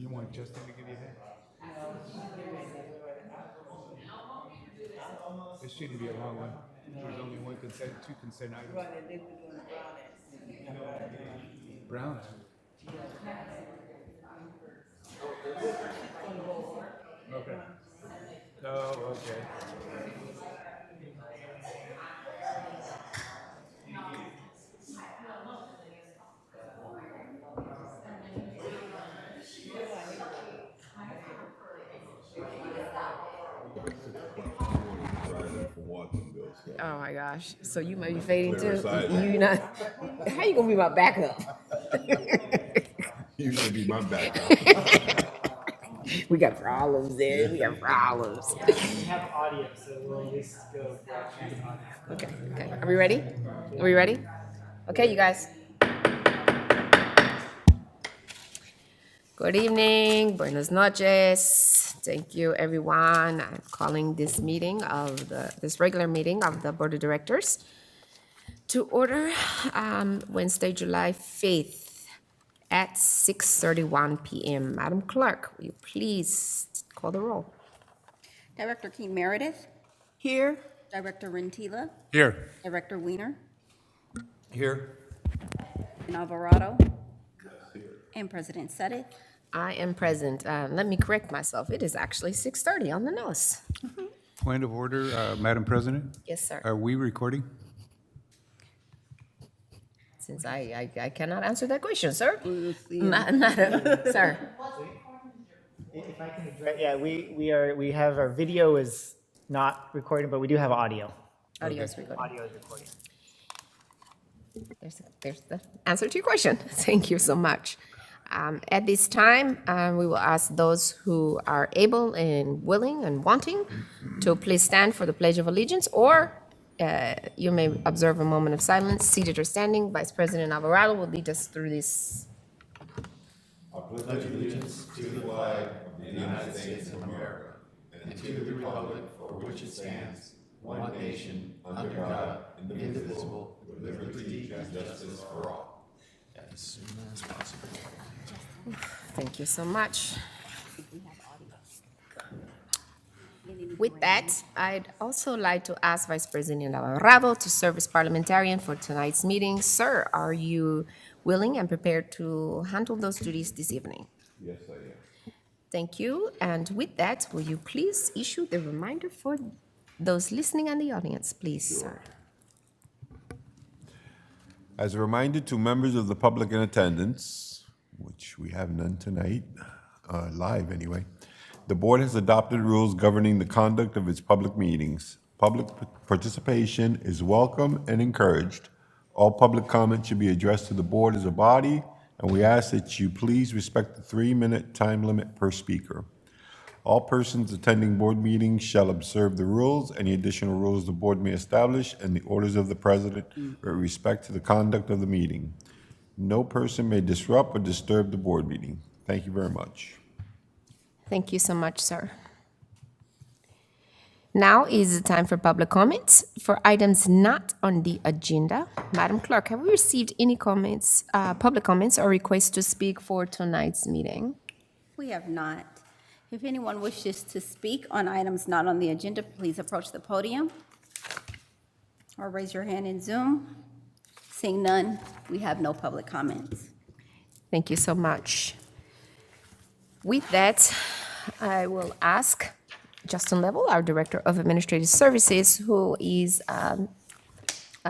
You want Justin to give you a hand? It shouldn't be a long one. There's only two consent items. Browns. Okay. Oh, okay. Oh my gosh. So you might be fading too. You not how you gonna be my backup? You should be my backup. We got problems there. We got problems. We have audio, so we'll at least go broadcast audio. Okay. Are we ready? Are we ready? Okay, you guys. Good evening. Buenas noches. Thank you, everyone. I'm calling this meeting of this regular meeting of the Board of Directors to order Wednesday, July 5th at 6:31 p.m. Madam Clerk, will you please call the roll? Director King Meredith, Here. Director Rentila, Here. Director Weiner, Here. and Alvarado, and President Sede. I am present. Let me correct myself. It is actually 6:30 on the nose. Point of order, Madam President. Yes, sir. Are we recording? Since I cannot answer that question, sir. Sir. If I can address, yeah, we have our video is not recording, but we do have audio. Audio is recording. Audio is recording. There's the answer to your question. Thank you so much. At this time, we will ask those who are able and willing and wanting to please stand for the Pledge of Allegiance, or you may observe a moment of silence, seated or standing. Vice President Alvarado will lead us through this. I pledge allegiance to the flag of the United States of America and to the republic for which it stands, one nation, under God, indivisible, with liberty and justice for all. As soon as possible. Thank you so much. With that, I'd also like to ask Vice President Alvarado to serve as parliamentarian for tonight's meeting. Sir, are you willing and prepared to handle those duties this evening? Yes, I am. Thank you. And with that, will you please issue the reminder for those listening and the audience, please, sir? As a reminder to members of the public in attendance, which we have none tonight, live anyway, the board has adopted rules governing the conduct of its public meetings. Public participation is welcome and encouraged. All public comment should be addressed to the board as a body, and we ask that you please respect the 3-minute time limit per speaker. All persons attending board meetings shall observe the rules, any additional rules the board may establish, and the orders of the president with respect to the conduct of the meeting. No person may disrupt or disturb the board meeting. Thank you very much. Thank you so much, sir. Now is the time for public comments for items not on the agenda. Madam Clerk, have we received any comments, public comments or requests to speak for tonight's meeting? We have not. If anyone wishes to speak on items not on the agenda, please approach the podium or raise your hand in Zoom. Seeing none, we have no public comments. Thank you so much. With that, I will ask Justin Level, our Director of Administrative Services, who is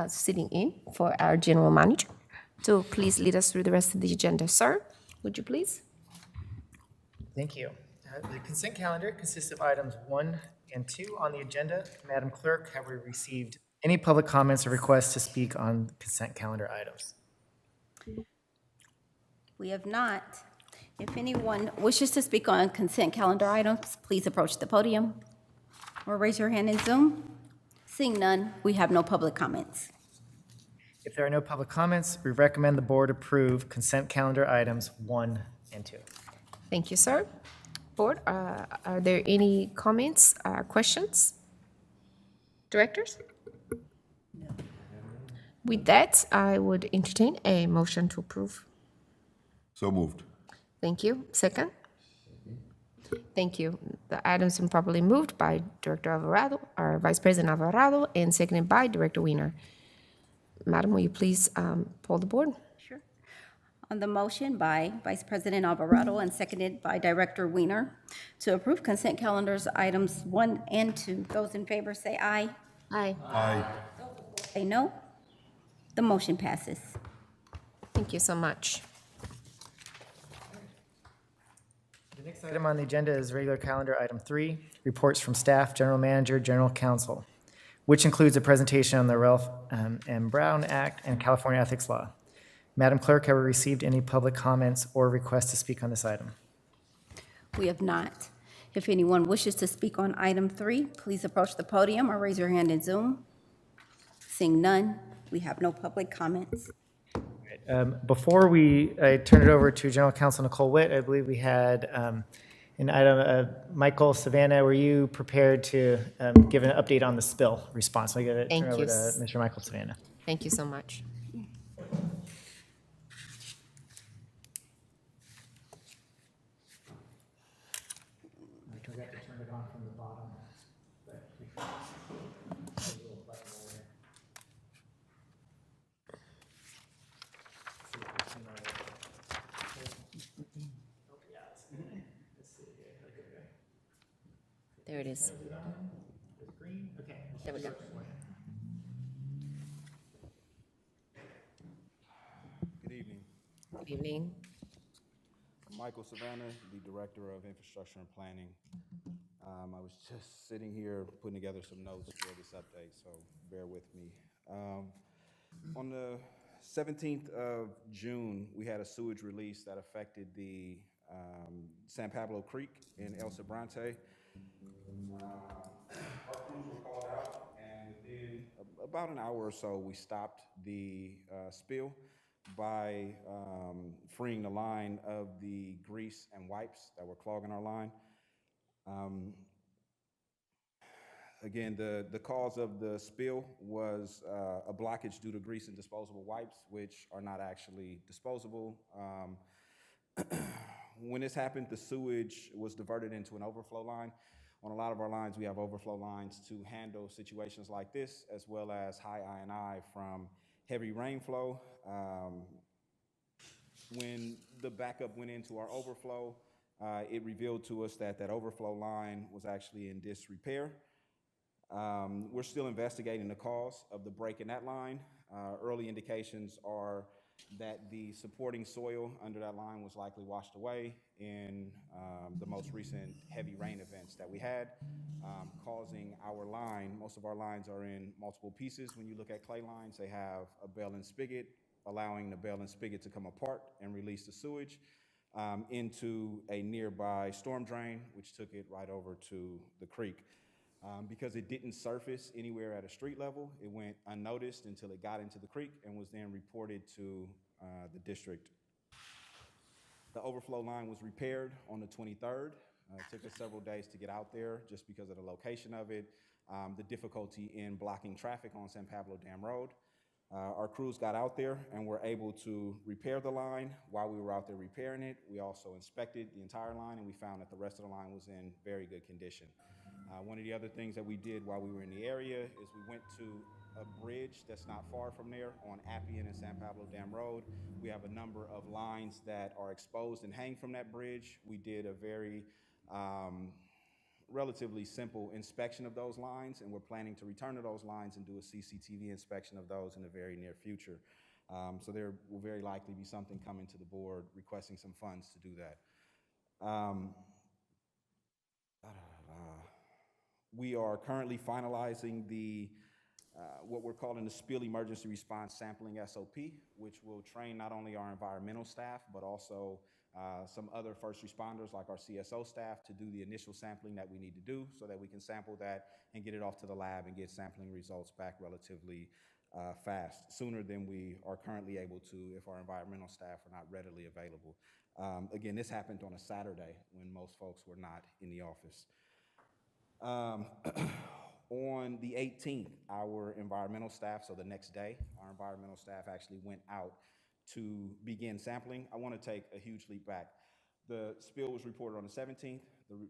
sitting in for our General Manager, to please lead us through the rest of the agenda. Sir, would you please? Thank you. The consent calendar consists of items 1 and 2 on the agenda. Madam Clerk, have we received any public comments or requests to speak on consent calendar items? We have not. If anyone wishes to speak on consent calendar items, please approach the podium or raise your hand in Zoom. Seeing none, we have no public comments. If there are no public comments, we recommend the board approve consent calendar items 1 and 2. Thank you, sir. Board, are there any comments, questions? Directors? With that, I would entertain a motion to approve. So moved. Thank you. Second? Thank you. The item's been properly moved by Director Alvarado, or Vice President Alvarado, and seconded by Director Weiner. Madam, will you please poll the board? Sure. On the motion by Vice President Alvarado and seconded by Director Weiner to approve consent calendars items 1 and 2, those in favor say aye. Aye. Aye. Say no. The motion passes. Thank you so much. The next item on the agenda is regular calendar item 3, reports from staff, general manager, general counsel, which includes a presentation on the Ralph M. Brown Act and California ethics law. Madam Clerk, have we received any public comments or requests to speak on this item? We have not. If anyone wishes to speak on item 3, please approach the podium or raise your hand in Zoom. Seeing none, we have no public comments. Before I turn it over to General Counsel Nicole Witt, I believe we had an item, Michael Savannah, were you prepared to give an update on the spill response? I'll turn Thank it over you. to Mr. Michael Savannah. Thank you so much. There it is. There we go. Good evening. Good evening. Michael Savannah, the Director of Infrastructure and Planning. I was just sitting here putting together some notes for this update, so bear with me. On the 17th of June, we had a sewage release that affected the San Pablo Creek in El Sobrante. Our crews were called out, and within about an hour or so, we stopped the spill by freeing the line of the grease and wipes that were clogging our line. Again, the cause of the spill was a blockage due to grease and disposable wipes, which are not actually disposable. When this happened, the sewage was diverted into an overflow line. On a lot of our lines, we have overflow lines to handle situations like this, as well as high I&I from heavy rainflow. When the backup went into our overflow, it revealed to us that that overflow line was actually in disrepair. We're still investigating the cause of the break in that line. Early indications are that the supporting soil under that line was likely washed away in the most recent heavy rain events that we had, causing our line. Most of our lines are in multiple pieces. When you look at clay lines, they have a bell and spigot, allowing the bell and spigot to come apart and release the sewage into a nearby storm drain, which took it right over to the creek. Because it didn't surface anywhere at a street level, it went unnoticed until it got into the creek and was then reported to the district. The overflow line was repaired on the 23rd. It took us several days to get out there just because of the location of it, the difficulty in blocking traffic on San Pablo Dam Road. Our crews got out there and were able to repair the line. While we were out there repairing it, we also inspected the entire line, and we found that the rest of the line was in very good condition. One of the other things that we did while we were in the area is we went to a bridge that's not far from there on Appian and San Pablo Dam Road. We have a number of lines that are exposed and hang from that bridge. We did a very relatively simple inspection of those lines, and we're planning to return to those lines and do a CCTV inspection of those in the very near future. So there will very likely be something coming to the board requesting some funds to do that. We are currently finalizing the what we're calling the Spill Emergency Response Sampling SOP, which will train not only our environmental staff, but also some other first responders like our CSO staff to do the initial sampling that we need to do so that we can sample that and get it off to the lab and get sampling results back relatively fast, sooner than we are currently able to if our environmental staff are not readily available. Again, this happened on a Saturday when most folks were not in the office. On the 18th, our environmental staff, so the next day, our environmental staff actually went out to begin sampling. I want to take a huge leap back. The spill was reported on the 17th.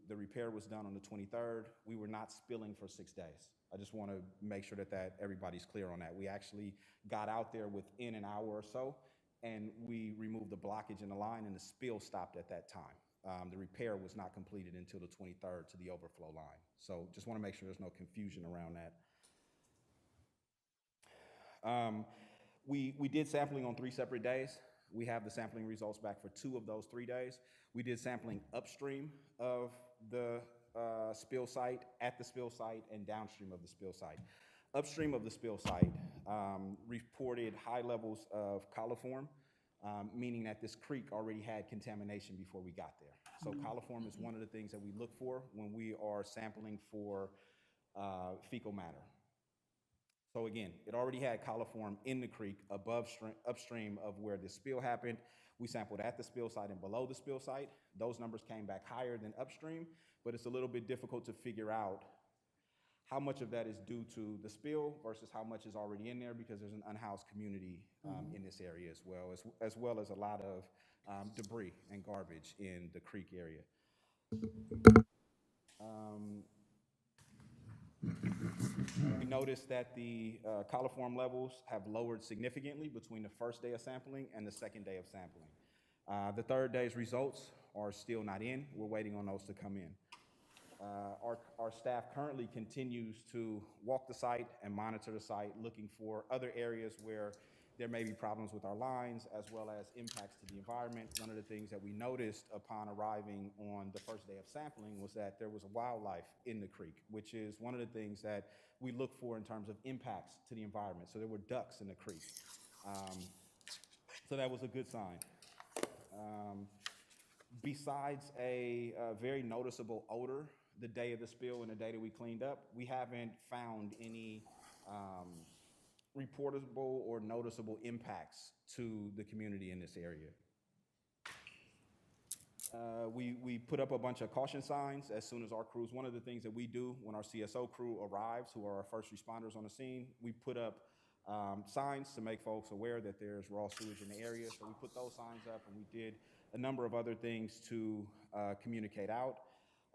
The repair was done on the 23rd. We were not spilling for 6 days. I just want to make sure that everybody's clear on that. We actually got out there within an hour or so, and we removed the blockage in the line, and the spill stopped at that time. The repair was not completed until the 23rd to the overflow line. So just want to make sure there's no confusion around that. We did sampling on 3 separate days. We have the sampling results back for 2 of those 3 days. We did sampling upstream of the spill site, at the spill site, and downstream of the spill site. Upstream of the spill site reported high levels of coliform, meaning that this creek already had contamination before we got there. So coliform is one of the things that we look for when we are sampling for fecal matter. So again, it already had coliform in the creek upstream of where the spill happened. We sampled at the spill site and below the spill site. Those numbers came back higher than upstream, but it's a little bit difficult to figure out how much of that is due to the spill versus how much is already in there, because there's an unhoused community in this area as well as a lot of debris and garbage in the creek area. We noticed that the coliform levels have lowered significantly between the first day of sampling and the second day of sampling. The third day's results are still not in. We're waiting on those to come in. Our staff currently continues to walk the site and monitor the site, looking for other areas where there may be problems with our lines, as well as impacts to the environment. One of the things that we noticed upon arriving on the first day of sampling was that there was wildlife in the creek, which is one of the things that we look for in terms of impacts to the environment. So there were ducks in the creek. So that was a good sign. Besides a very noticeable odor the day of the spill and the day that we cleaned up, we haven't found any reportable or noticeable impacts to the community in this area. We put up a bunch of caution signs as soon as our crews. One of the things that we do when our CSO crew arrives, who are our first responders on the scene, we put up signs to make folks aware that there's raw sewage in the area. So we put those signs up, and we did a number of other things to communicate out.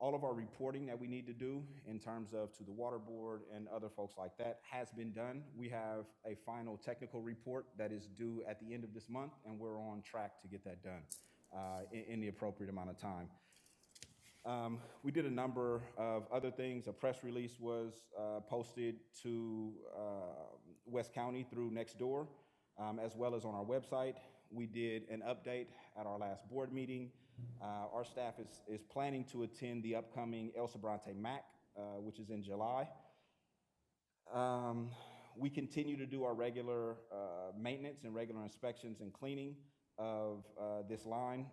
All of our reporting that we need to do in terms of to the water board and other folks like that has been done. We have a final technical report that is due at the end of this month, and we're on track to get that done in the appropriate amount of time. We did a number of other things. A press release was posted to West County through Nextdoor, as well as on our website. We did an update at our last board meeting. Our staff is planning to attend the upcoming El Sobrante MAC, which is in July. We continue to do our regular maintenance and regular inspections and cleaning of this line.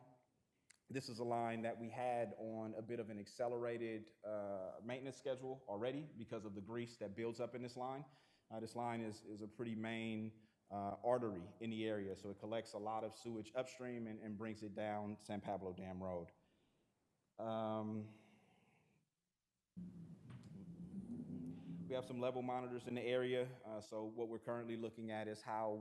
This is a line that we had on a bit of an accelerated maintenance schedule already because of the grease that builds up in this line. This line is a pretty main artery in the area, so it collects a lot of sewage upstream and brings it down San Pablo Dam Road. We have some level monitors in the area, so what we're currently looking at is how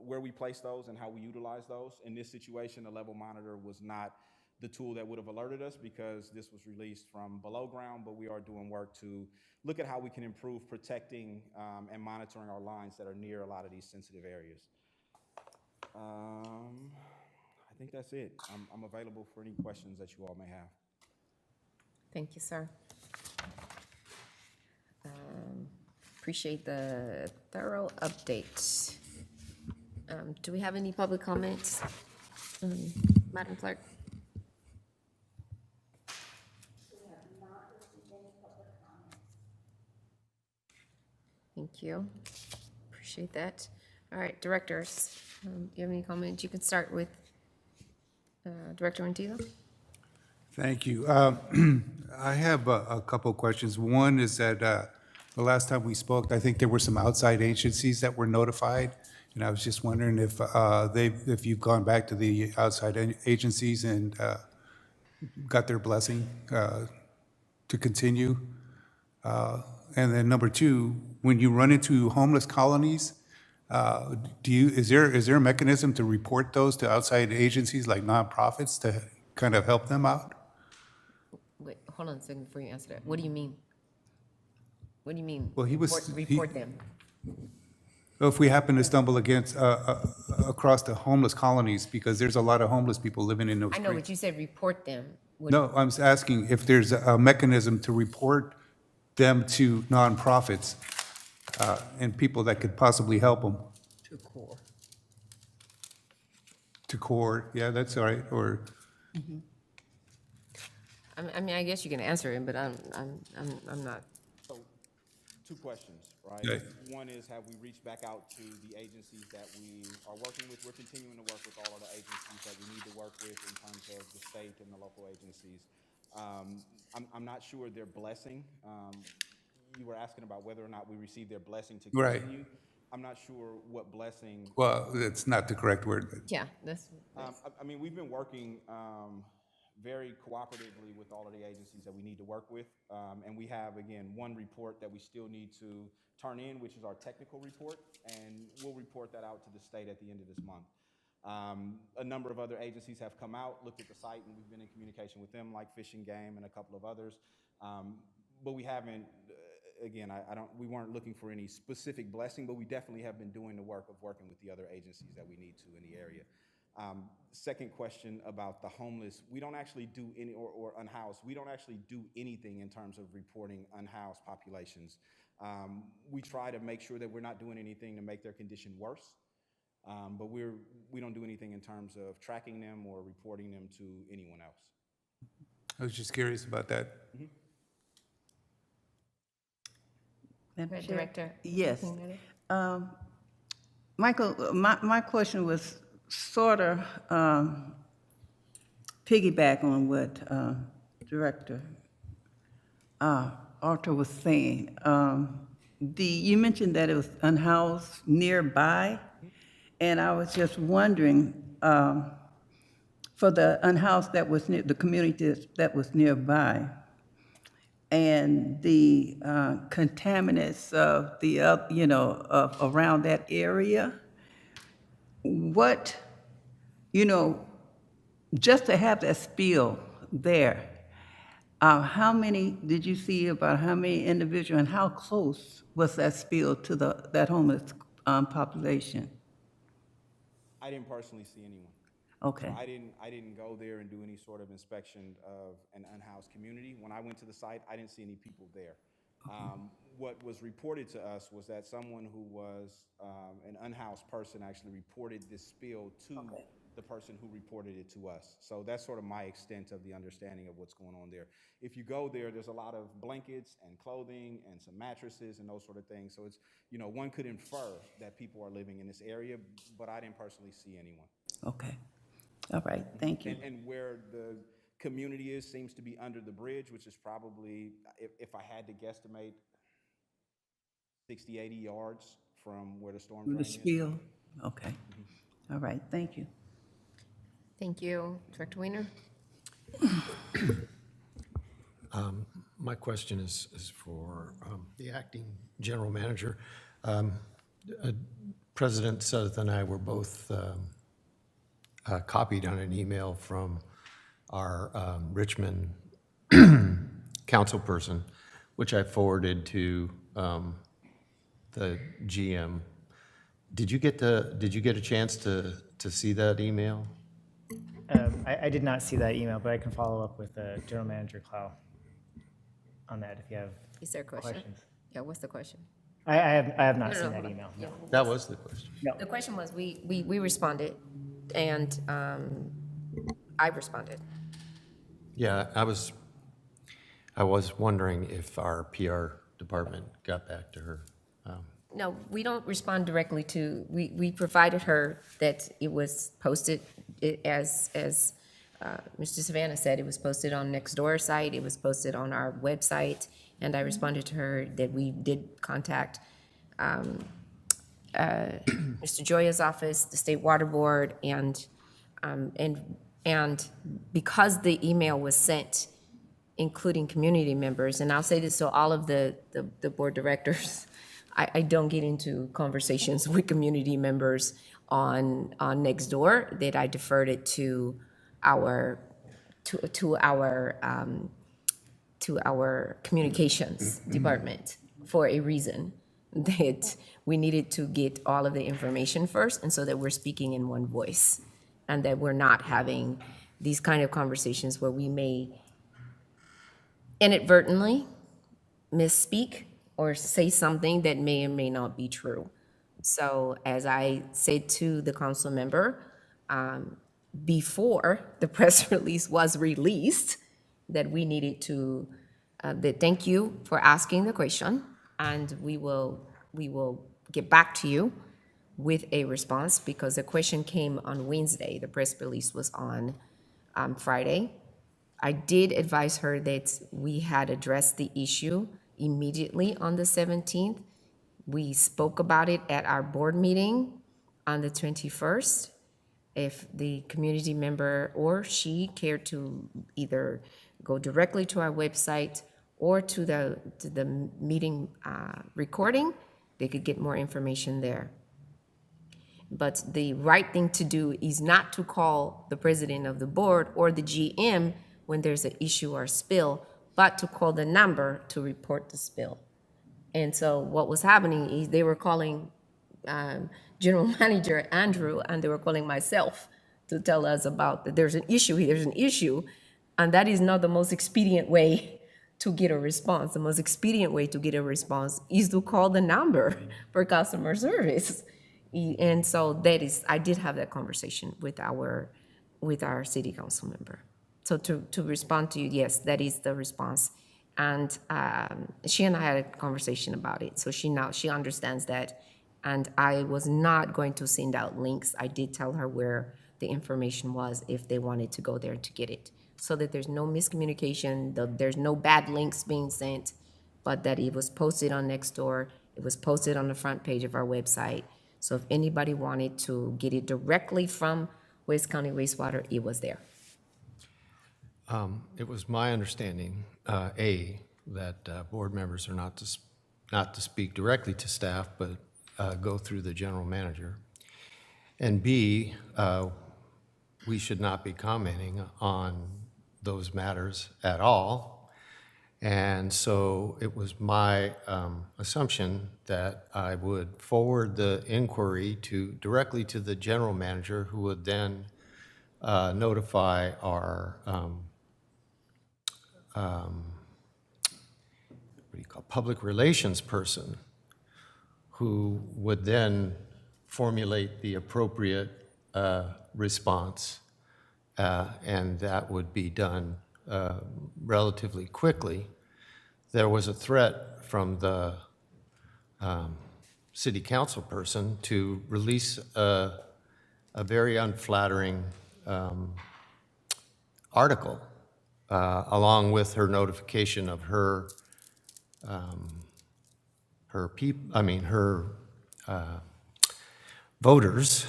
where we place those and how we utilize those. In this situation, the level monitor was not the tool that would have alerted us because this was released from below ground, but we are doing work to look at how we can improve protecting and monitoring our lines that are near a lot of these sensitive areas. I think that's it. I'm available for any questions that you all may have. Thank you, sir. Appreciate the thorough update. Do we have any public comments? Madam Clerk? Thank you. Appreciate that. All right, directors, do you have any comments? You can start with Director Antilo. Thank you. I have a couple of questions. One is that the last time we spoke, I think there were some outside agencies that were notified, and I was just wondering if you've gone back to the outside agencies and got their blessing to continue. And then number two, when you run into homeless colonies, is there a mechanism to report those to outside agencies like nonprofits kind of help them out? Wait, hold on a second before you answer that. What do you mean? What do you mean? Well, he was- Report them. If we happen to stumble against, across the homeless colonies, because there's a lot of homeless people living in those I know, streets. but you said report them. What- No, I'm asking if there's a mechanism to report them to nonprofits and people that could possibly help them. To core. To CORE, yeah, that's all right, or, I mean, I guess you can answer it, but I'm not. So, two questions, right? Okay. One is, have we reached back out to the agencies that we are working with? We're continuing to work with all of the agencies that we need to work with in terms of the state and the local agencies. I'm not sure their blessing. You were asking about whether or not we received their blessing to Right. continue. I'm not sure what blessing. well, that's not the correct word, but Yeah, that's. I mean, we've been working very cooperatively with all of the agencies that we need to work with. And we have, again, one report that we still need to turn in, which is our technical report. And we'll report that out to the state at the end of this month. A number of other agencies have come out, looked at the site, and we've been in communication with them, like Fish and Game and a couple of others. But we haven't, again, we weren't looking for any specific blessing, but we definitely have been doing the work of working with the other agencies that we need to in the area. Second question about the homeless, we don't actually do any, or unhoused, we don't actually do anything in terms of reporting unhoused populations. We try to make sure that we're not doing anything to make their condition worse, but we don't do anything in terms of tracking them or reporting them to anyone else. I was just curious about that. Madam Chair? Director? Yes. anything other? Michael, my question was sort of piggyback on what Director Arthur was saying. You mentioned that it was unhoused nearby, and I was just wondering, for the unhoused that was near, the community that was nearby, and the contaminants of the, of around that area, what, just to have that spill there, how many, did you see about how many individuals and how close was that spill to that homeless population? I didn't personally see anyone. Okay, I didn't go there and do any sort of inspection of an unhoused community. When I went to the site, I didn't see any people there. What was reported to us was that someone who was an unhoused person actually reported this spill to the person who reported it to us. So that's sort of my extent of the understanding of what's going on there. If you go there, there's a lot of blankets and clothing and some mattresses and those sort of things. So it's, one could infer that people are living in this area, but I didn't personally see anyone. okay. All right, thank you. And where the community is seems to be under the bridge, which is probably, if I had to guesstimate, 60, 80 yards from where the storm drain The is. spill, okay. All right, thank you. Thank you. Director Weiner? My question is for the acting general manager. President Sudduth and I were both copied on an email from our Richmond council person, which I forwarded to the GM. Did you get a chance to see that email? I did not see that email, but I can follow up with General Manager Clow on that if you have Is there a question? questions. Yeah, what's the question? I have not No, seen no, that hold on. email. Yeah. No. That was the question. The question was, we responded, and I responded. Yeah, I was wondering if our PR department got back to her. No, we don't respond directly to, we provided her that it was posted, as Mr. Savannah said, it was posted on Nextdoor site, it was posted on our website, and I responded to her that we did contact Mr. Joya's office, the State Water Board, and because the email was sent, including community members, and I'll say this to all of the board directors, I don't get into conversations with community members on Nextdoor, that I deferred it to our to our communications department for a reason, that we needed to get all of the information first, and so that we're speaking in one voice, and that we're not having these kind of conversations where we may inadvertently misspeak or say something that may or may not be true. So as I said to the council member, before the press release was released, that we needed to, that thank you for asking the question, and we will get back to you with a response, because the question came on Wednesday. The press release was on Friday. I did advise her that we had addressed the issue immediately on the 17th. We spoke about it at our board meeting on the 21st. If the community member or she cared to either go directly to our website or to the meeting recording, they could get more information there. But the right thing to do is not to call the president of the board or the GM when there's an issue or spill, but to call the number to report the spill. And so what was happening is they were calling General Manager Andrew, and they were calling myself to tell us about that there's an issue here, there's an issue, and that is not the most expedient way to get a response. The most expedient way to get a response is to call the number for customer service. And so that is, I did have that conversation with our city council member. So to respond to you, yes, that is the response. And she and I had a conversation about it. So she understands that. And I was not going to send out links. I did tell her where the information was if they wanted to go there to get it, so that there's no miscommunication, there's no bad links being sent, but that it was posted on Nextdoor, it was posted on the front page of our website. So if anybody wanted to get it directly from West County Wastewater, it was there. It was my understanding, that board members are not to speak directly to staff, but go through the general manager. And B, we should not be commenting on those matters at all. And so it was my assumption that I would forward the inquiry directly to the general manager, who would then notify our public relations person, who would then formulate the appropriate response, and that would be done relatively quickly. There was a threat from the city council person to release a very unflattering article, along with her notification of her voters,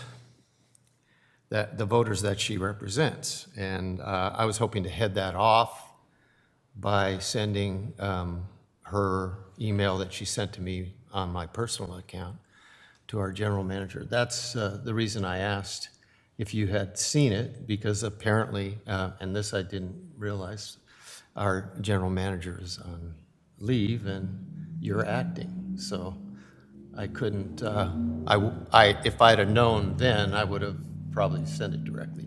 the voters that she represents. And I was hoping to head that off by sending her email that she sent to me on my personal account to our general manager. That's the reason I asked if you had seen it, because apparently, and this I didn't realize, our general manager is on leave and you're acting. So I couldn't, if I'd have known then, I would have probably sent it directly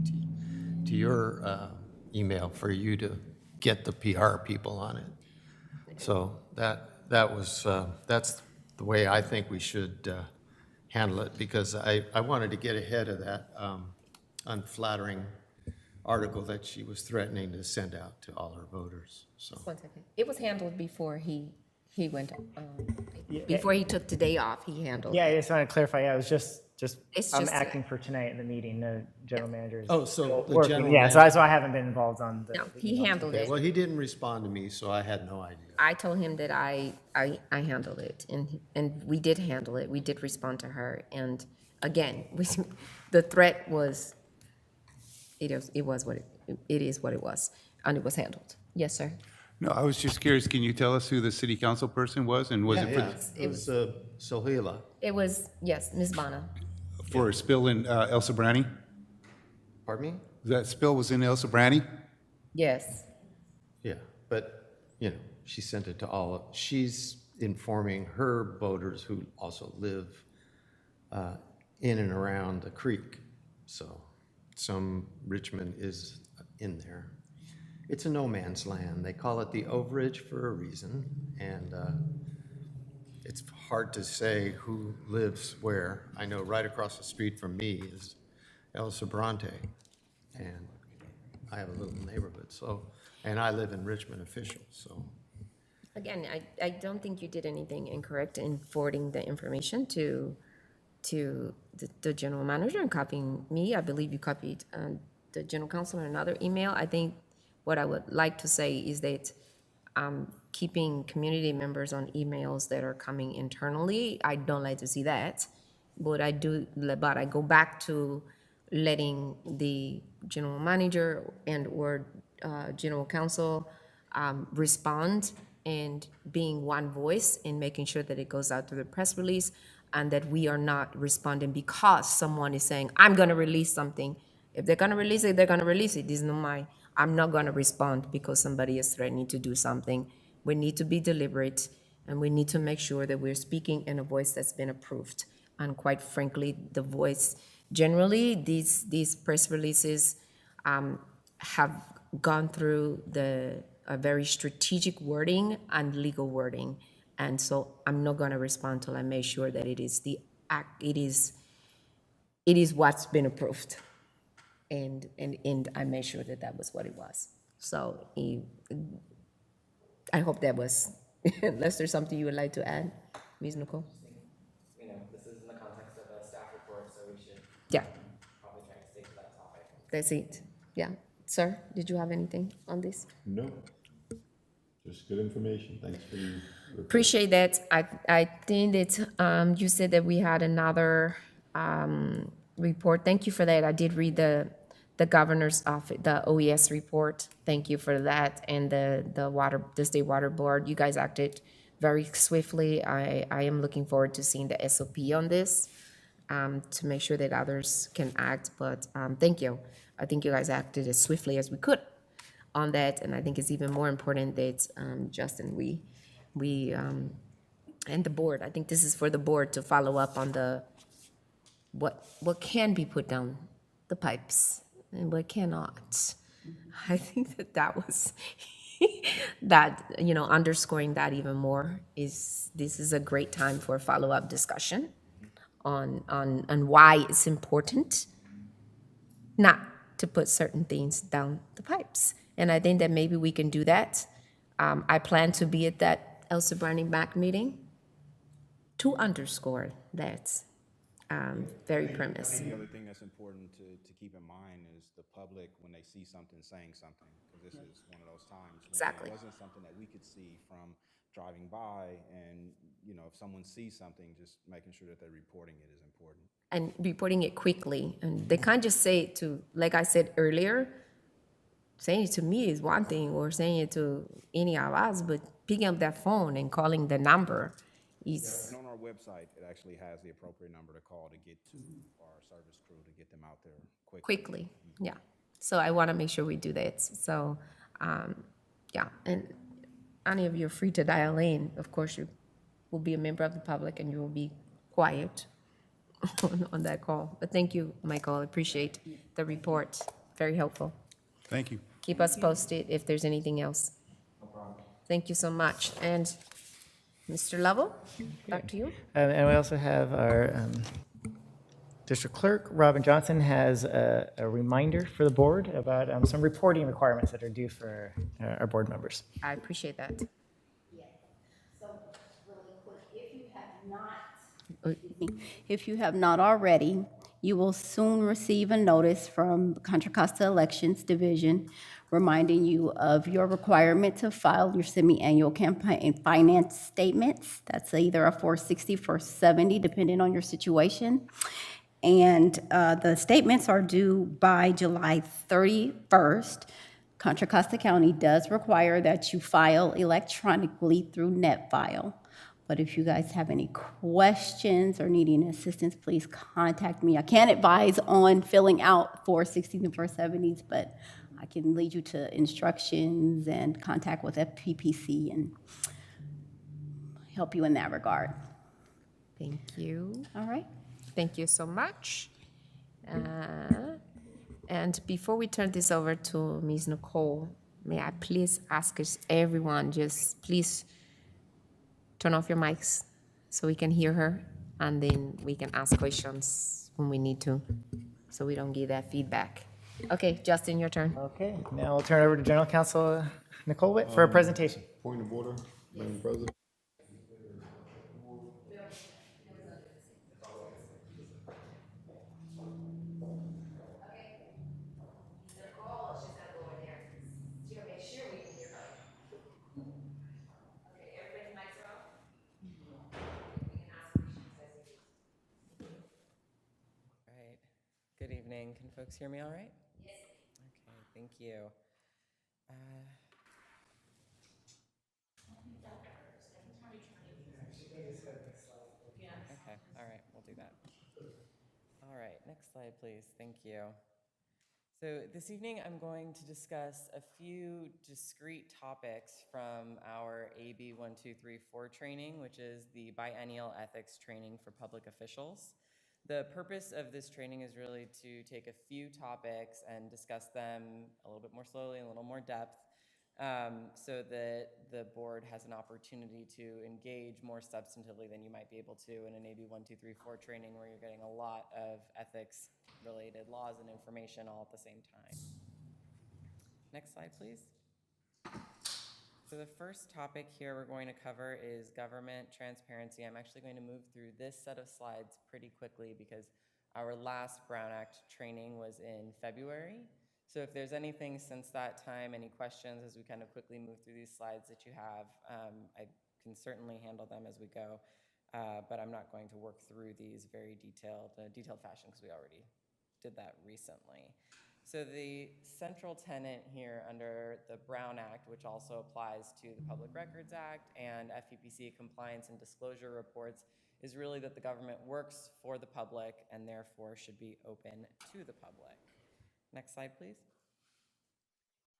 to your email for you to get the PR people on it. So that's the way I think we should handle it, because I wanted to get ahead of that unflattering article that she was threatening to send out to all her voters. So 1 second. It was handled before he went, before he took the day off, he handled Yeah, I it. just want to clarify, yeah, it was just It's I'm just- acting for tonight in the meeting, the general manager is Oh, so still the working. general Yeah, so that's why I haven't been involved on the. No, the he email. handled okay, it. well, he didn't respond to me, so I had no idea. I told him that I handled it, and we did handle it. We did respond to her, and again, the threat was, it is what it was, and it was handled. Yes, sir. No, I was just curious, can you tell us who the city council person was? And was it It was Sohila. It was, yes, Ms. Bana. for a spill in El Sobrani? Pardon me? That spill was in El Sobrani? Yes. Yeah, but, you know, she sent it to she's informing her voters who also live in and around the creek. So some Richmond is in there. It's a no man's land. They call it the overage for a reason, and it's hard to say who lives where. I know right across the street from me is El Sobrante, and I have a little neighborhood, so, and I live in Richmond official, so. Again, I don't think you did anything incorrect in forwarding the information to the general manager and copying me. I believe you copied the general counsel in another email. I think what I would like to say is that keeping community members on emails that are coming internally, I don't like to see that. But I go back to letting the general manager and/or general counsel respond and being one voice in making sure that it goes out to the press release and that we are not responding because someone is saying, I'm going to release something. If they're going to release it, they're going to release it. This is not I'm not going to respond because somebody is threatening to do something. We need to be deliberate and we need to make sure that we're speaking in a voice that's been approved. And quite frankly, the voice, generally, these press releases have gone through a very strategic wording and legal wording. And so I'm not going to respond till I make sure that it is what's been approved. And I made sure that that was what it was. So I hope that was, unless there's something you would like to add, Ms. Nicole? You know, this is in the context of a staff report, so we should Yeah, probably try to stick to that topic. that's it. Yeah. Sir, did you have anything on this? No. Just good information. Thanks for the report. Appreciate that. I think that you said that we had another report. Thank you for that. I did read the governor's office, the OES report. Thank you for that. And the State Water Board, you guys acted very swiftly. I am looking forward to seeing the SOP on this to make sure that others can act. But thank you. I think you guys acted as swiftly as we could on that. And I think it's even more important that, Justin, we and the board, I think this is for the board to follow up on what can be put down the pipes and what cannot. I think that was, underscoring that even more this is a great time for a follow-up discussion on why it's important not to put certain things down the pipes. And I think that maybe we can do that. I plan to be at that Elsa Browning back meeting to underscore that very premise. The other thing that's important to keep in mind is the public, when they see something, saying something, because this is one of those times when Exactly. it wasn't something that we could see from driving by, and if someone sees something, just making sure that they're reporting it is important. And reporting it quickly. And they can't just say it to, like I said earlier, saying it to me is one thing, or saying it to any of us, but picking up that phone and calling the number is, And on our website, it actually has the appropriate number to call to get to our service crew to get them out there quickly, yeah. So I want to make sure we do that. So, yeah, and any of you are free to dial in. Of course, you will be a member of the public and you will be quiet on that call. But thank you, Michael. I appreciate the report. Very helpful. Thank you. Keep us posted if there's anything else. No problem. Thank you so much. And Mr. Lovell, back to you. And we also have our district clerk, Robin Johnson, has a reminder for the board about some reporting requirements that are due for our board members. I appreciate that. Yeah. So really quick, if you have not already, you will soon receive a notice from Contra Costa Elections Division reminding you of your requirement to file your semi-annual campaign finance statements. That's either a 460, 470, depending on your situation. And the statements are due by July 31st. Contra Costa County does require that you file electronically through NetFile. But if you guys have any questions or needing assistance, please contact me. I can't advise on filling out 460s and 470s, but I can lead you to instructions and contact with FPPC and help you in that regard. Thank you. All right? Thank you so much. And before we turn this over to Ms. Nicole, may I please ask everyone, just please turn off your mics so we can hear her, and then we can ask questions when we need to, so we don't give that feedback. Okay, Justin, your turn. Okay, now we'll turn it over to General Counsel Nicole Witt for a presentation. Point of order, Madam President. All right. Good evening. Can folks hear me all right? Yes. Okay, thank you. Okay, all right, we'll do that. All right, next slide, please. Thank you. So this evening, I'm going to discuss a few discrete topics from our AB 1234 training, which is the biennial ethics training for public officials. The purpose of this training is really to take a few topics and discuss them a little bit more slowly, a little more depth, so that the board has an opportunity to engage more substantively than you might be able to in an AB 1234 training, where you're getting a lot of ethics-related laws and information all at the same time. Next slide, please. So the first topic here we're going to cover is government transparency. I'm actually going to move through this set of slides pretty quickly because our last Brown Act training was in February. So if there's anything since that time, any questions as we kind of quickly move through these slides that you have, I can certainly handle them as we go, but I'm not going to work through these very detailed fashion because we already did that recently. So the central tenet here under the Brown Act, which also applies to the Public Records Act and FEPC compliance and disclosure reports, is really that the government works for the public and therefore should be open to the public. Next slide, please.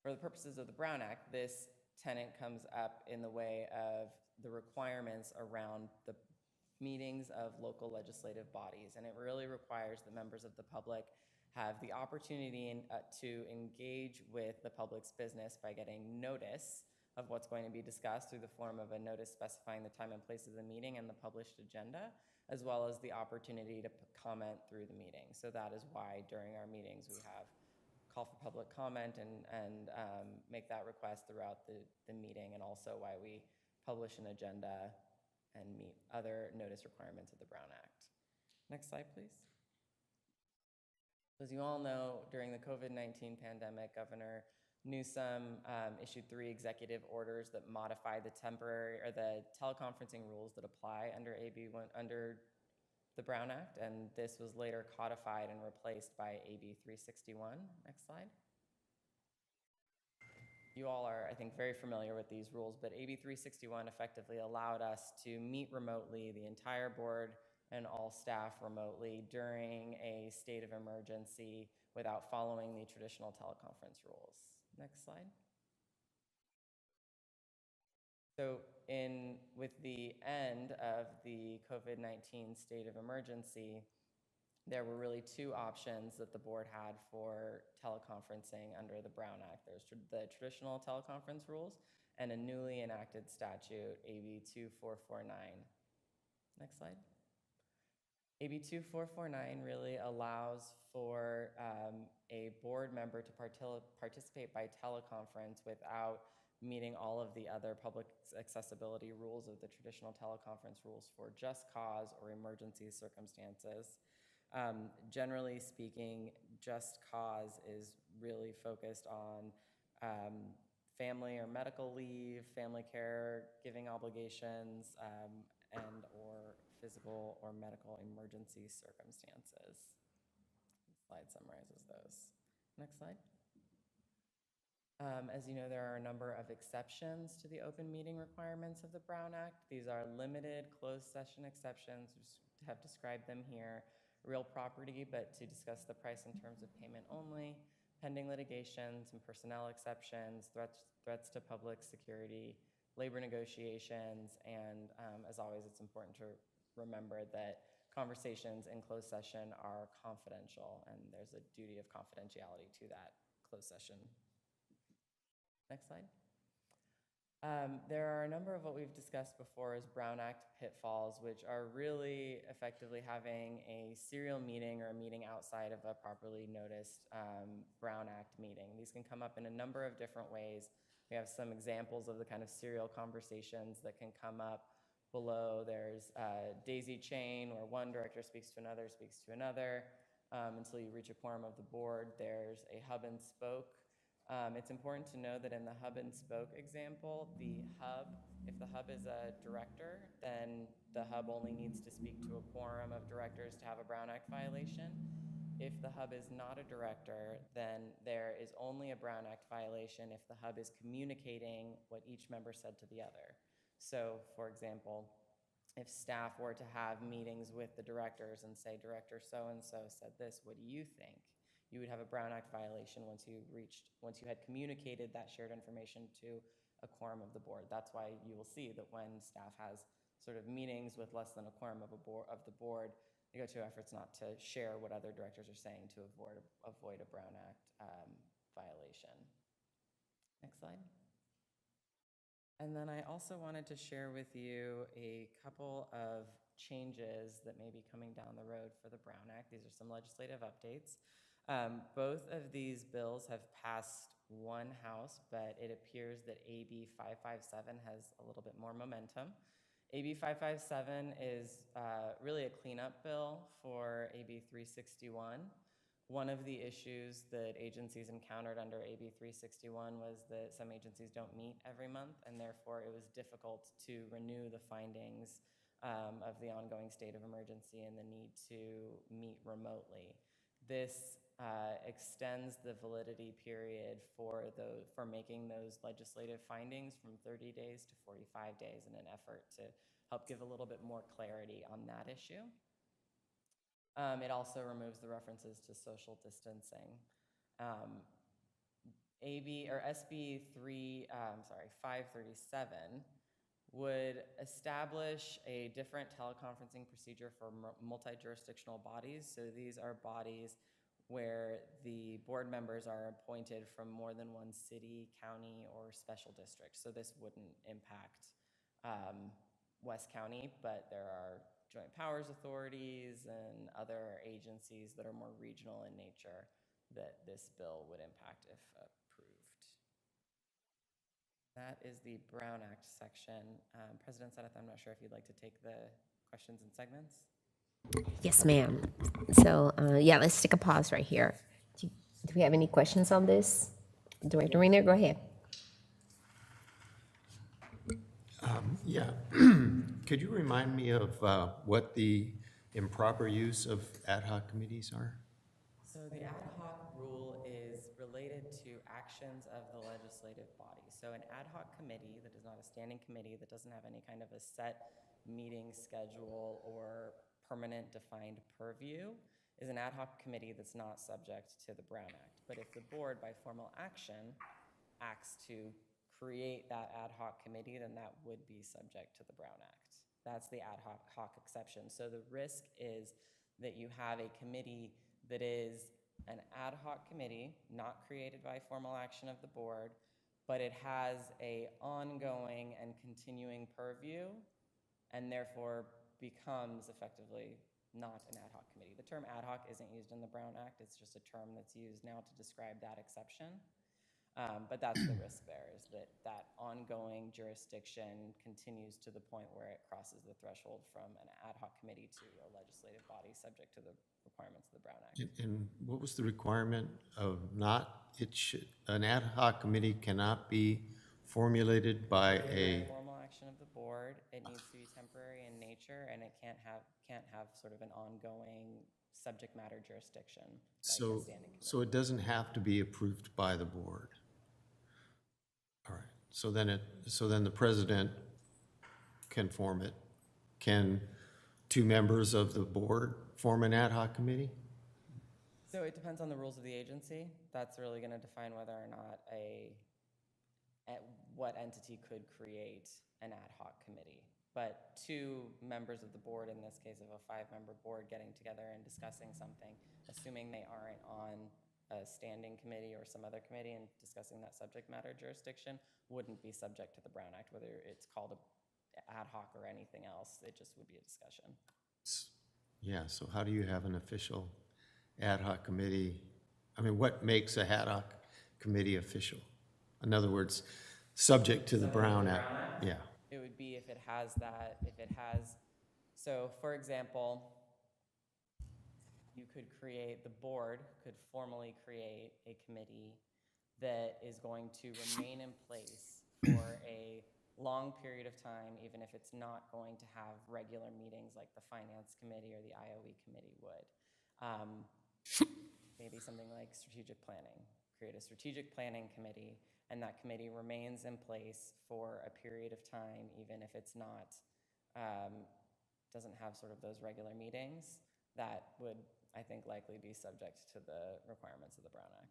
For the purposes of the Brown Act, this tenet comes up in the way of the requirements around the meetings of local legislative bodies, and it really requires that members of the public have the opportunity to engage with the public's business by getting notice of what's going to be discussed through the form of a notice specifying the time and place of the meeting and the published agenda, as well as the opportunity to comment through the meeting. So that is why during our meetings we have call for public comment and make that request throughout the meeting, and also why we publish an agenda and meet other notice requirements of the Brown Act. Next slide, please. As you all know, during the COVID-19 pandemic, Governor Newsom issued 3 executive orders that modify the teleconferencing rules that apply under under the Brown Act, and this was later codified and replaced by AB 361. Next slide. You all are, I think, very familiar with these rules, but AB 361 effectively allowed us to meet remotely, the entire board and all staff remotely during a state of emergency without following the traditional teleconference rules. Next slide. So with the end of the COVID-19 state of emergency, there were really 2 options that the board had for teleconferencing under the Brown Act. There's the traditional teleconference rules and a newly enacted statute, AB 2449. Next slide. AB 2449 really allows for a board member to participate by teleconference without meeting all of the other public accessibility rules of the traditional teleconference rules for just cause or emergency circumstances. Generally speaking, just cause is really focused on family or medical leave, family care, giving obligations, and or physical or medical emergency circumstances. This slide summarizes those. Next slide. As you know, there are a number of exceptions to the open meeting requirements of the Brown Act. These are limited closed session exceptions. We have described them here. Real property, but to discuss the price in terms of payment only. pending litigation, some personnel exceptions, threats to public security, labor negotiations, and as always, it's important to remember that conversations in closed session are confidential, and there's a duty of confidentiality to that closed session. Next slide. There are a number of what we've discussed before as Brown Act pitfalls, which are really effectively having a serial meeting or a meeting outside of a properly noticed Brown Act meeting. These can come up in a number of different ways. We have some examples of the kind of serial conversations that can come up below. There's a daisy chain where one director speaks to another, until you reach a quorum of the board. There's a hub and spoke. It's important to know that in the hub and spoke example, if the hub is a director, then the hub only needs to speak to a quorum of directors to have a Brown Act violation. If the hub is not a director, then there is only a Brown Act violation if the hub is communicating what each member said to the other. So, for example, if staff were to have meetings with the directors and say, Director so-and-so said this, what do you think? You would have a Brown Act violation once you had communicated that shared information to a quorum of the board. That's why you will see that when staff has sort of meetings with less than a quorum of the board, they go to efforts not to share what other directors are saying to avoid a Brown Act violation. Next slide. And then I also wanted to share with you a couple of changes that may be coming down the road for the Brown Act. These are some legislative updates. Both of these bills have passed one house, but it appears that AB 557 has a little bit more momentum. AB 557 is really a cleanup bill for AB 361. One of the issues that agencies encountered under AB 361 was that some agencies don't meet every month, and therefore it was difficult to renew the findings of the ongoing state of emergency and the need to meet remotely. This extends the validity period for making those legislative findings from 30 days to 45 days in an effort to help give a little bit more clarity on that issue. It also removes the references to social distancing. SB 537 would establish a different teleconferencing procedure for multi-jurisdictional bodies. So these are bodies where the board members are appointed from more than one city, county, or special district. So this wouldn't impact West County, but there are joint powers authorities and other agencies that are more regional in nature that this bill would impact if approved. That is the Brown Act section. President Sadath, I'm not sure if you'd like to take the questions and segments. Yes, ma'am. So, yeah, let's take a pause right here. Do we have any questions on this? Director Reyner, go ahead. Yeah. Could you remind me of what the improper use of ad hoc committees are? So the ad hoc rule is related to actions of the legislative body. So an ad hoc committee that is not a standing committee, that doesn't have any kind of a set meeting schedule or permanent defined purview, is an ad hoc committee that's not subject to the Brown Act. But if the board, by formal action, acts to create that ad hoc committee, then that would be subject to the Brown Act. That's the ad hoc exception. So the risk is that you have a committee that is an ad hoc committee, not created by formal action of the board, but it has a ongoing and continuing purview, and therefore becomes effectively not an ad hoc committee. The term ad hoc isn't used in the Brown Act. It's just a term that's used now to describe that exception. But that's the risk there, is that ongoing jurisdiction continues to the point where it crosses the threshold from an ad hoc committee to a legislative body subject to the requirements of the Brown Act. And what was the requirement of an ad hoc committee cannot be formulated by a... formal action of the board. It needs to be temporary in nature, and it can't have sort of an ongoing subject matter jurisdiction. So it doesn't have to be approved by the board. All right. So then the president can form it. Can two members of the board form an ad hoc committee? So it depends on the rules of the agency. That's really going to define whether or not what entity could create an ad hoc committee. But two members of the board, in this case of a 5-member board, getting together and discussing something, assuming they aren't on a standing committee or some other committee and discussing that subject matter jurisdiction, wouldn't be subject to the Brown Act, whether it's called a ad hoc or anything else. It just would be a discussion. Yeah, so how do you have an official ad hoc committee? I mean, what makes a ad hoc committee official? In other words, subject to the Brown Act, yeah. It would be if it has that, so for example, you could create, the board could formally create a committee that is going to remain in place for a long period of time, even if it's not going to have regular meetings like the Finance Committee or the IOE Committee would. Maybe something like strategic planning. Create a strategic planning committee, and that committee remains in place for a period of time, even if it's not, doesn't have sort of those regular meetings. That would, I think, likely be subject to the requirements of the Brown Act.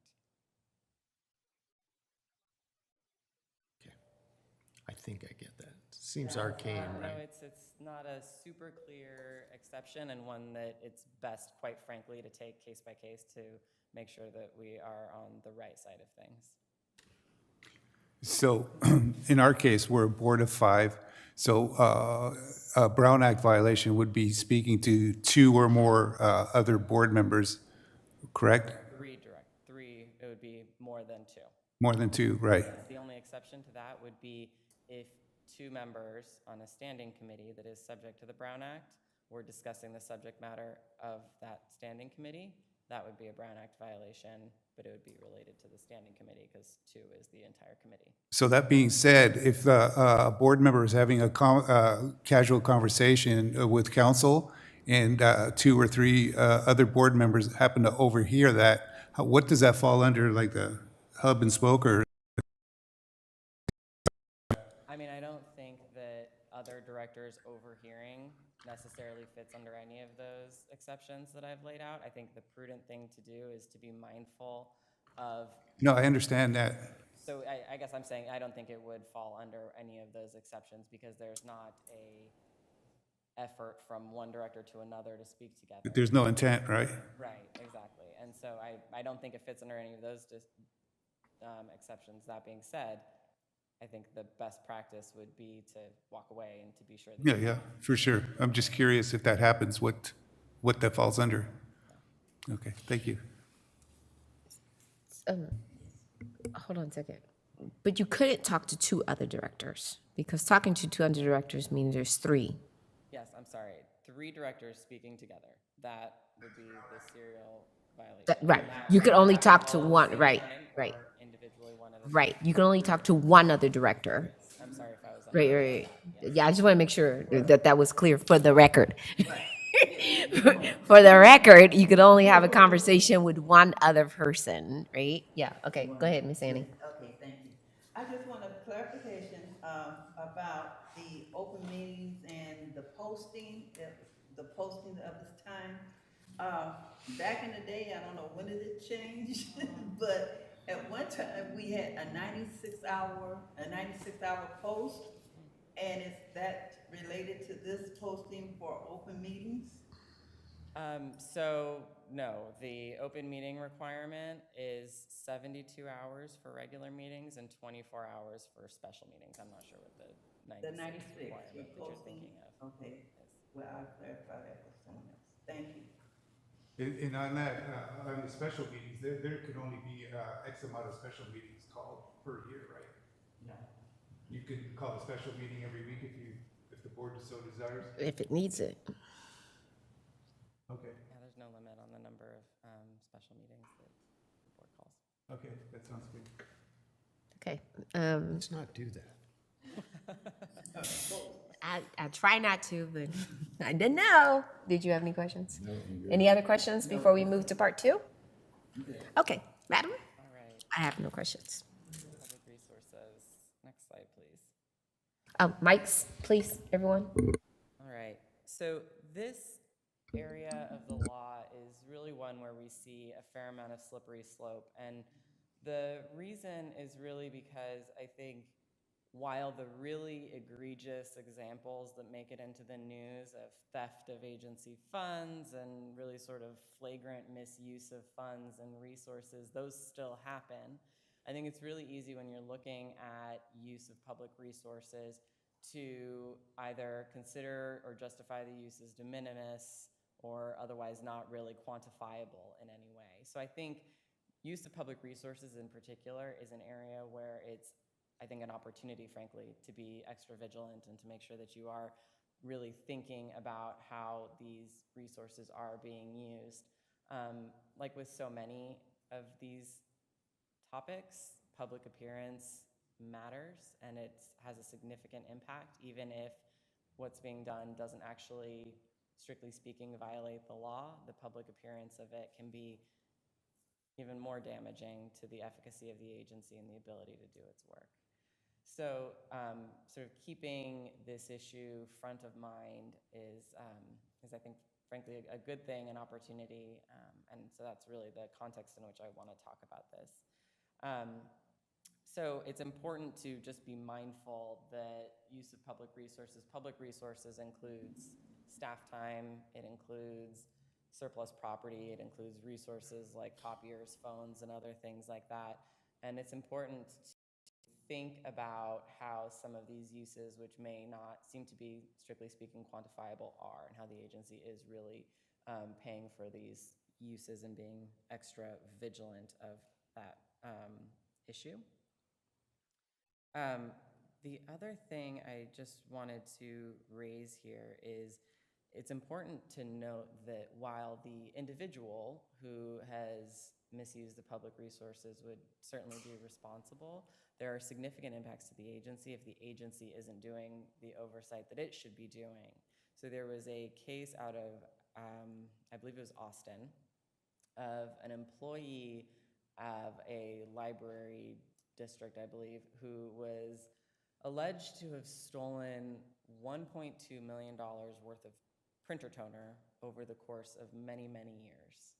Okay, I think I get that. Seems arcane, No, right? it's not a super clear exception, and one that it's best, quite frankly, to take case by case to make sure that we are on the right side of things. So in our case, we're a board of 5. So a Brown Act violation would be speaking to 2 or more other board members, correct? Three, it would be more than 2. More than 2, right. The only exception to that would be if 2 members on a standing committee that is subject to the Brown Act were discussing the subject matter of that standing committee. That would be a Brown Act violation, but it would be related to the standing committee because 2 is the entire committee. So that being said, if a board member is having a casual conversation with counsel and 2 or 3 other board members happen to overhear that, what does that fall under, like the hub and spoke or? I mean, I don't think that other directors overhearing necessarily fits under any of those exceptions that I've laid out. I think the prudent thing to do is to be mindful of. No, I understand that. So I guess I'm saying I don't think it would fall under any of those exceptions because there's not a effort from one director to another to speak together. There's no intent, right? Right, exactly. And so I don't think it fits under any of those exceptions. That being said, I think the best practice would be to walk away and to be sure that. Yeah, for sure. I'm just curious if that happens, what that falls under. Okay, thank you. Hold on a second. But you couldn't talk to 2 other directors because talking to 2 other directors means there's 3. Yes, I'm sorry. 3 directors speaking together. That would be the serial violation. Right. You could only talk to one. Right. Right. Or individually one of the. Right. You can only talk to one other director. I'm sorry if I was. Right. Yeah, I just want to make sure that was clear for the record. For the record, you could only have a conversation with one other person, right? Yeah. Okay. Go ahead, Miss Annie. Okay, thank you. I just want a clarification about the open meetings and the posting of this time. Back in the day, I don't know when did it change, but at one time we had a 96-hour post, and is that related to this posting for open meetings? So no, the open meeting requirement is 72 hours for regular meetings and 24 hours for special meetings. I'm not sure what the 96 requirement that you're thinking of. Okay, well, I'll clarify that with someone else. Thank you. And on that, on the special meetings, there could only be X amount of special meetings called per year, right? No. You could call a special meeting every week if the board so desires? If it needs it. Okay, Yeah, there's no limit on the number of special meetings that the board calls. okay, that sounds good. Okay. Let's not do that. I try not to, but I didn't know. Did you have any questions? No. Any other questions before we move to part 2? Okay, madam? All right, I have no questions. public resources. Next slide, please. Mics, please, everyone. All right, so this area of the law is really one where we see a fair amount of slippery slope. And the reason is really because I think while the really egregious examples that make it into the news of theft of agency funds and really sort of flagrant misuse of funds and resources, those still happen. I think it's really easy when you're looking at use of public resources to either consider or justify the use as de minimis or otherwise not really quantifiable in any way. So I think use of public resources in particular is an area where it's, I think, an opportunity, frankly, to be extra vigilant and to make sure that you are really thinking about how these resources are being used. Like with so many of these topics, public appearance matters, and it has a significant impact, even if what's being done doesn't actually, strictly speaking, violate the law. The public appearance of it can be even more damaging to the efficacy of the agency and the ability to do its work. So sort of keeping this issue front of mind is I think, frankly, a good thing, an opportunity, and so that's really the context in which I want to talk about this. So it's important to just be mindful that use of public resources includes staff time, it includes surplus property, it includes resources like copiers, phones, and other things like that. And it's important to think about how some of these uses, which may not seem to be, strictly speaking, quantifiable, are, and how the agency is really paying for these uses and being extra vigilant of that issue. The other thing I just wanted to raise here is it's important to note that while the individual who has misused the public resources would certainly be responsible, there are significant impacts to the agency if the agency isn't doing the oversight that it should be doing. So there was a case out of, I believe it was Austin, of an employee of a library district, I believe, who was alleged to have stolen $1.2 million worth of printer toner over the course of many, many years.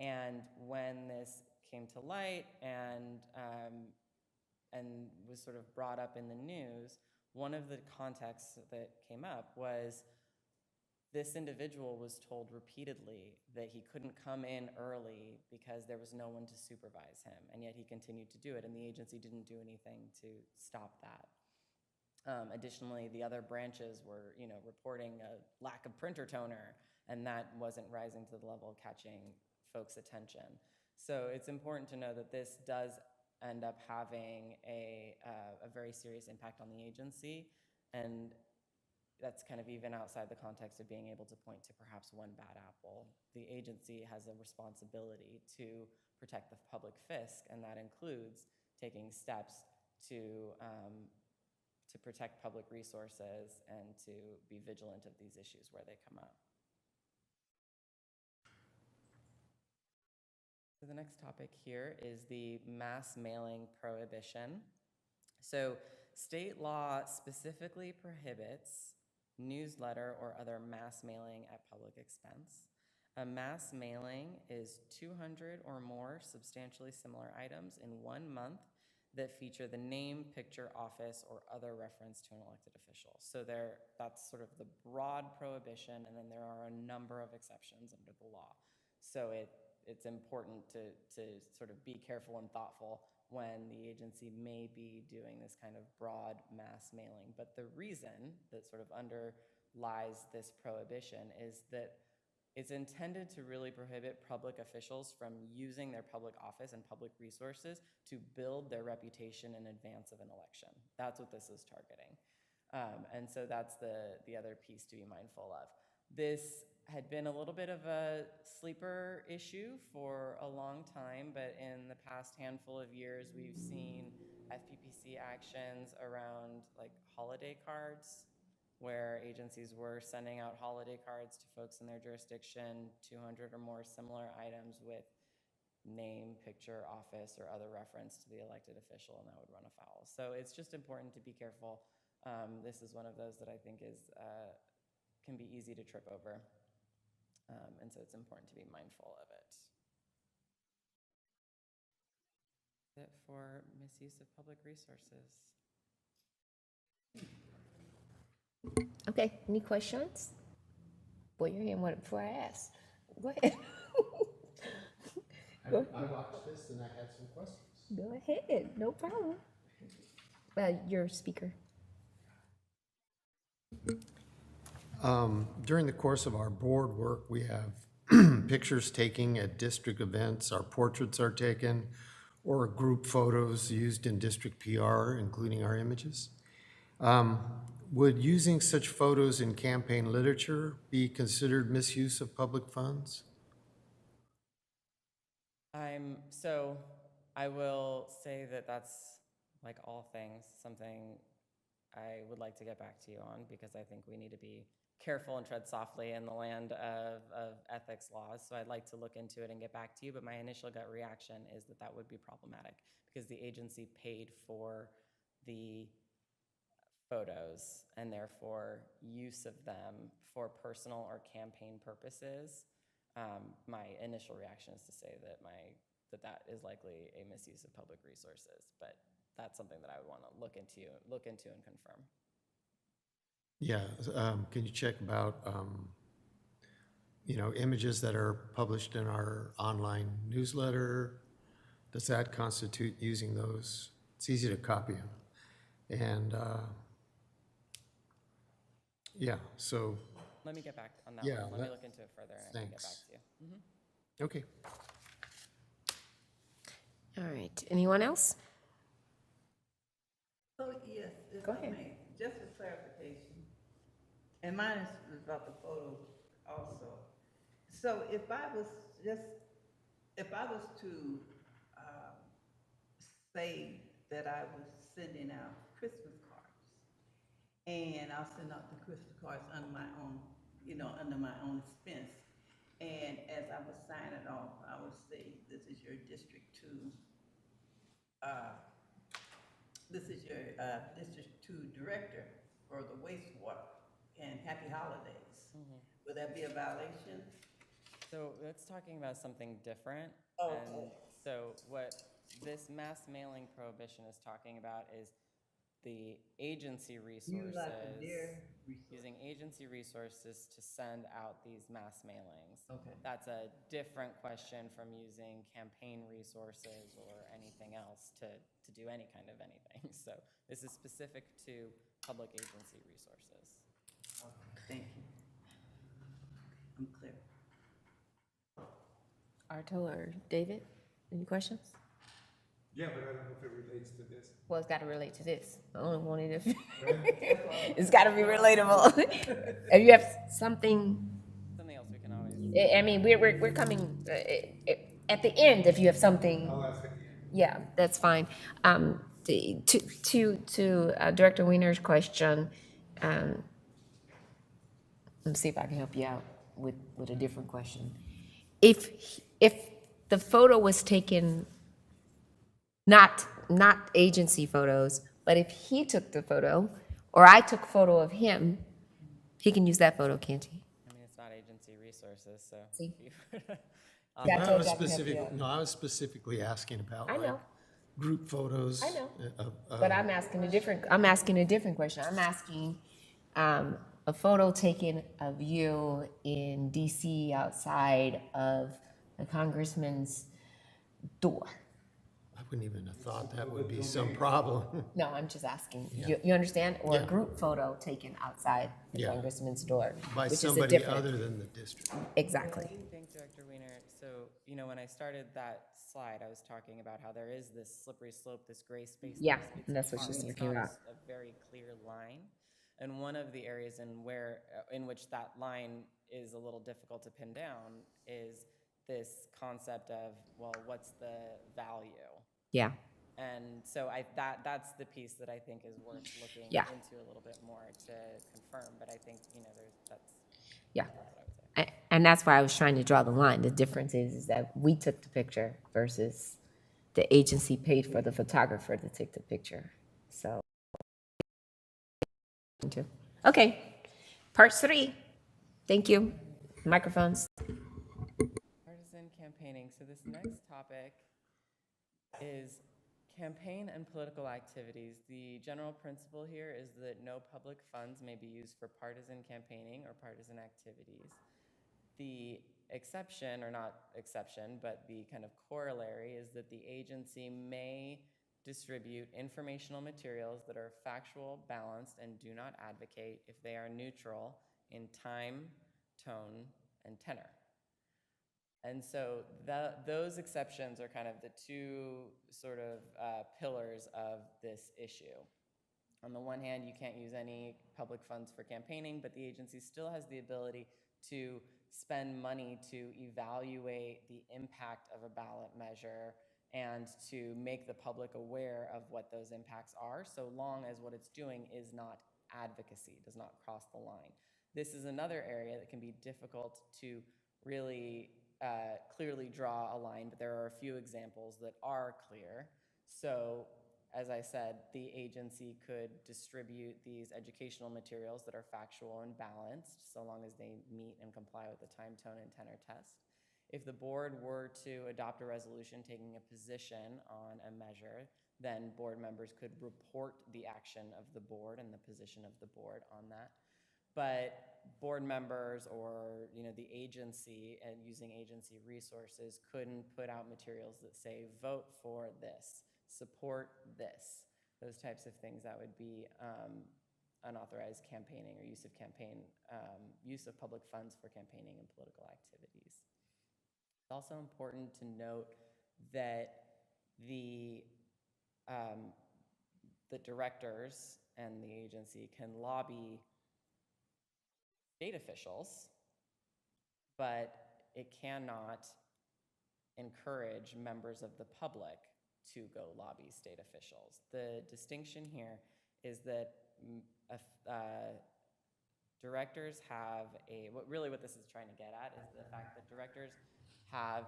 And when this came to light and was sort of brought up in the news, one of the contexts that came up was this individual was told repeatedly that he couldn't come in early because there was no one to supervise him, and yet he continued to do it, and the agency didn't do anything to stop that. Additionally, the other branches were, reporting a lack of printer toner, and that wasn't rising to the level of catching folks' attention. So it's important to know that this does end up having a very serious impact on the agency, and that's kind of even outside the context of being able to point to perhaps one bad apple. The agency has a responsibility to protect the public fisc, and that includes taking steps to protect public resources and to be vigilant of these issues where they come up. So the next topic here is the mass mailing prohibition. So state law specifically prohibits newsletter or other mass mailing at public expense. A mass mailing is 200 or more substantially similar items in 1 month that feature the name, picture, office, or other reference to an elected official. So that's sort of the broad prohibition, and then there are a number of exceptions under the law. So it's important to sort of be careful and thoughtful when the agency may be doing this kind of broad mass mailing. But the reason that sort of underlies this prohibition is that it's intended to really prohibit public officials from using their public office and public resources to build their reputation in advance of an election. That's what this is targeting. And so that's the other piece to be mindful of. This had been a little bit of a sleeper issue for a long time, but in the past handful of years, we've seen FPPC actions around like holiday cards, where agencies were sending out holiday cards to folks in their jurisdiction, 200 or more similar items with name, picture, office, or other reference to the elected official, and that would run afoul. So it's just important to be careful. This is one of those that I think is can be easy to trip over. And so it's important to be mindful of it. That's it for misuse of public resources. Okay, any questions? Boy, your hand went up before I asked. Go ahead. I watched this and I had some questions. Go ahead, no problem. Your speaker. During the course of our board work, we have pictures taken at district events, our portraits are taken, or group photos used in district PR, including our images. Would using such photos in campaign literature be considered misuse of public funds? So I will say that that's, like all things, something I would like to get back to you on, because I think we need to be careful and tread softly in the land of ethics laws. So I'd like to look into it and get back to you, but my initial gut reaction is that that would be problematic, because the agency paid for the photos, and therefore use of them for personal or campaign purposes. My initial reaction is to say that that is likely a misuse of public resources, but that's something that I would want to look into and confirm. Yeah, can you check about, images that are published in our online newsletter? Does that constitute using those? It's easy to copy them. And, yeah, so, Let me get back on that Yeah, one. Let me look into it further and I can get back thanks. to you. okay. All right, anyone else? So, yes, if Go I ahead. may, just for clarification, and mine is about the photo also. So if I was to say that I was sending out Christmas cards, and I'll send out the Christmas cards under my own, under my own expense, and as I was signing off, I would say, this is your District 2, District 2 Director for the Wastewater, and happy holidays. Would that be a violation? So that's talking about something different. Oh, And okay. so what this mass mailing prohibition is talking about is the agency resources. Utilizing their resources. Using agency resources to send out these mass mailings. Okay. That's a different question from using campaign resources or anything else to do any kind of anything. So this is specific to public agency resources. Thank you. I'm clear. Arto or David, any questions? Yeah, but I don't know if it relates to this. Well, it's got to relate to this. I only wanted to. It's got to be relatable. If you have something, Something else we can always. I mean, we're coming at the end. If you have something, I'll ask at the end. yeah, that's fine. To Director Wiener's question, let me see if I can help you out with a different question. If the photo was taken, not agency photos, but if he took the photo or I took a photo of him, he can use that photo, can't he? I mean, it's not agency resources, so. See? if I you- told you I could help you out. I was specifically asking about I like know. group photos. I know. of- But I'm asking a different question. I'm asking a photo taken of you in DC outside of the congressman's door. I wouldn't even have thought that would be some problem. No, I'm just asking. You understand? Or a Yeah. group photo taken outside the Yeah. congressman's door, By which is a somebody different. other than the district. Exactly. I think, Director Wiener, so, when I started that slide, I was talking about how there is this slippery slope, this gray space. Yeah, It's and that's what she's it's talking not about. A very clear line. And one of the areas in which that line is a little difficult to pin down is this concept of, well, what's the value? Yeah. And so that's the piece that I think is worth looking Yeah. into a little bit more to confirm. But I think, that's Yeah. what I would say. And that's why I was trying to draw the line. The difference is that we took the picture versus the agency paid for the photographer to take the picture. So, okay, part 3. Thank you. Microphones. partisan campaigning. So this next topic is campaign and political activities. The general principle here is that no public funds may be used for partisan campaigning or partisan activities. The exception, or not exception, but the kind of corollary is that the agency may distribute informational materials that are factual, balanced, and do not advocate if they are neutral in time, tone, and tenor. And so those exceptions are kind of the two sort of pillars of this issue. On the one hand, you can't use any public funds for campaigning, but the agency still has the ability to spend money to evaluate the impact of a ballot measure and to make the public aware of what those impacts are, so long as what it's doing is not advocacy, does not cross the line. This is another area that can be difficult to really clearly draw a line, but there are a few examples that are clear. So, as I said, the agency could distribute these educational materials that are factual and balanced, so long as they meet and comply with the time, tone, and tenor test. If the board were to adopt a resolution taking a position on a measure, then board members could report the action of the board and the position of the board on that. But board members or the agency and using agency resources couldn't put out materials that say vote for this, support this, those types of things. That would be unauthorized campaigning or use of public funds for campaigning and political activities. It's also important to note that the directors and the agency can lobby state officials, but it cannot encourage members of the public to go lobby state officials. The distinction here is that directors have what this is trying to get at is the fact that directors have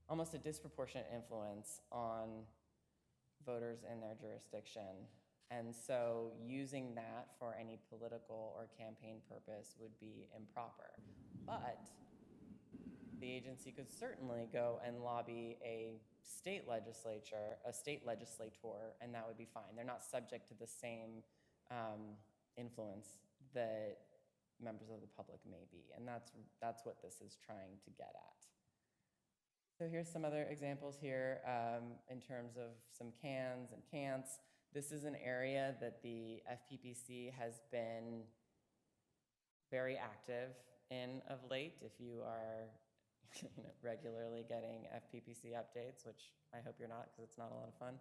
almost a disproportionate influence on voters in their jurisdiction. And so using that for any political or campaign purpose would be improper. But the agency could certainly go and lobby a state legislator, and that would be fine. They're not subject to the same influence that members of the public may be. And that's what this is trying to get at. So here's some other examples here in terms of some cans and can'ts. This is an area that the FPPC has been very active in of late. If you are regularly getting FPPC updates, which I hope you're not because it's not a lot of fun.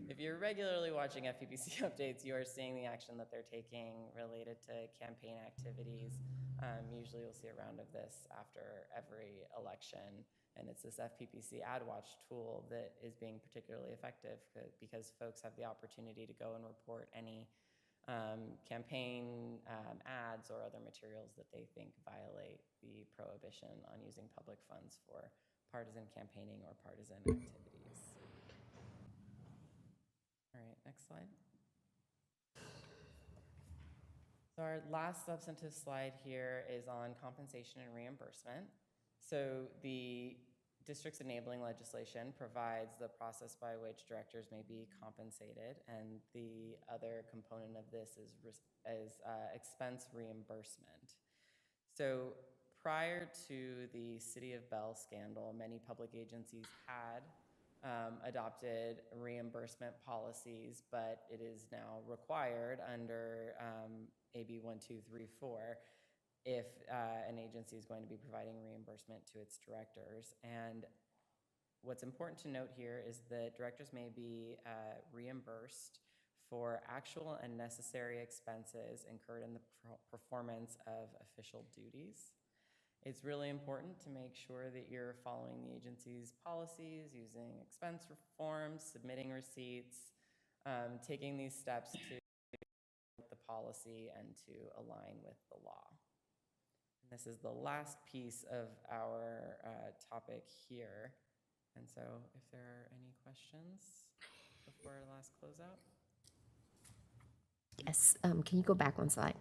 If you're regularly watching FPPC updates, you are seeing the action that they're taking related to campaign activities. Usually you'll see a round of this after every election. And it's this FPPC AdWatch tool that is being particularly effective because folks have the opportunity to go and report any campaign ads or other materials that they think violate the prohibition on using public funds for partisan campaigning or partisan activities. All right, next slide. So our last substantive slide here is on compensation and reimbursement. So the district's enabling legislation provides the process by which directors may be compensated, and the other component of this is expense reimbursement. So prior to the City of Bell scandal, many public agencies had adopted reimbursement policies, but it is now required under AB 1234 if an agency is going to be providing reimbursement to its directors. And what's important to note here is that directors may be reimbursed for actual and necessary expenses incurred in the performance of official duties. It's really important to make sure that you're following the agency's policies, using expense forms, submitting receipts, taking these steps to the policy and to align with the law. This is the last piece of our topic here. And so if there are any questions before our last closeout? Yes, can you go back one slide?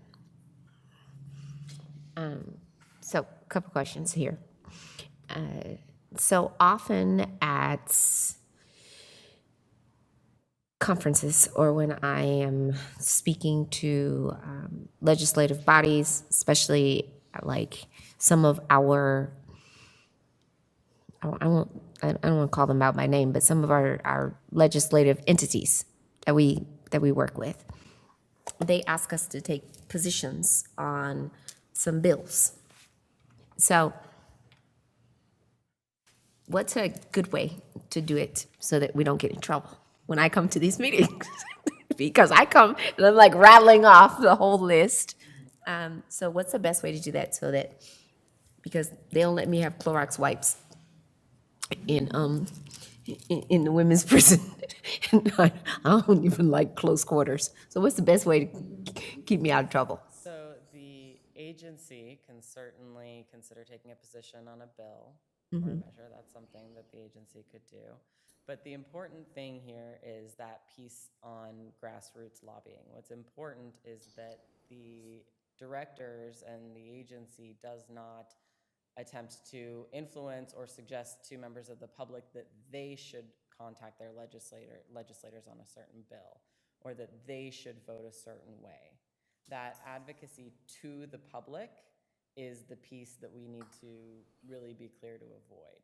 So a couple questions here. So often at conferences or when I am speaking to legislative bodies, especially like some of our, I don't want to call them out by name, but some of our legislative entities that we work with, they ask us to take positions on some bills. So what's a good way to do it so that we don't get in trouble when I come to these meetings? Because I come and I'm like rattling off the whole list. So what's the best way to do that so that, because they don't let me have Clorox wipes in the women's prison. And I don't even like close quarters. So what's the best way to keep me out of trouble? So the agency can certainly consider taking a position on a bill or a measure. That's something that the agency could do. But the important thing here is that piece on grassroots lobbying. What's important is that the directors and the agency does not attempt to influence or suggest to members of the public that they should contact their legislators on a certain bill, or that they should vote a certain way. That advocacy to the public is the piece that we need to really be clear to avoid.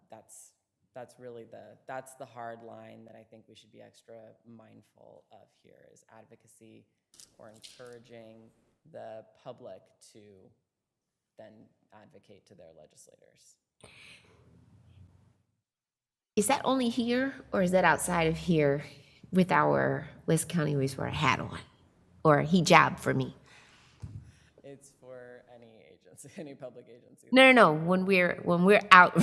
That's really that's the hard line that I think we should be extra mindful of here, is advocacy or encouraging the public to then advocate to their legislators. Is that only here or is that outside of here with our West County Wastewater hat on or hijab for me? It's for any agency, any public agency. No. When we're out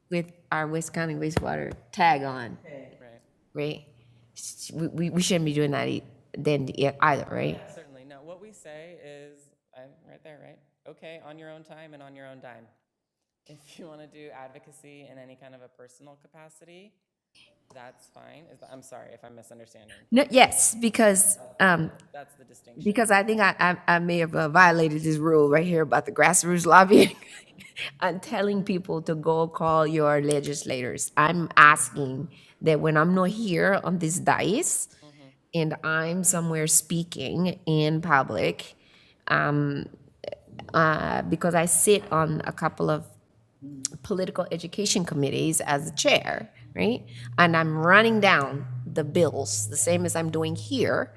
with our West County Wastewater tag on, Right. right? We shouldn't be doing that then either, right? Certainly. No, what we say is, I'm right there, right? Okay, on your own time and on your own dime. If you want to do advocacy in any kind of a personal capacity, that's fine. I'm sorry if I'm misunderstanding. No, yes, because That's the distinction. because I think I may have violated this rule right here about the grassroots lobbying. I'm telling people to go call your legislators. I'm asking that when I'm not here on this dais and I'm somewhere speaking in public, because I sit on a couple of political education committees as the chair, right? And I'm running down the bills, the same as I'm doing here.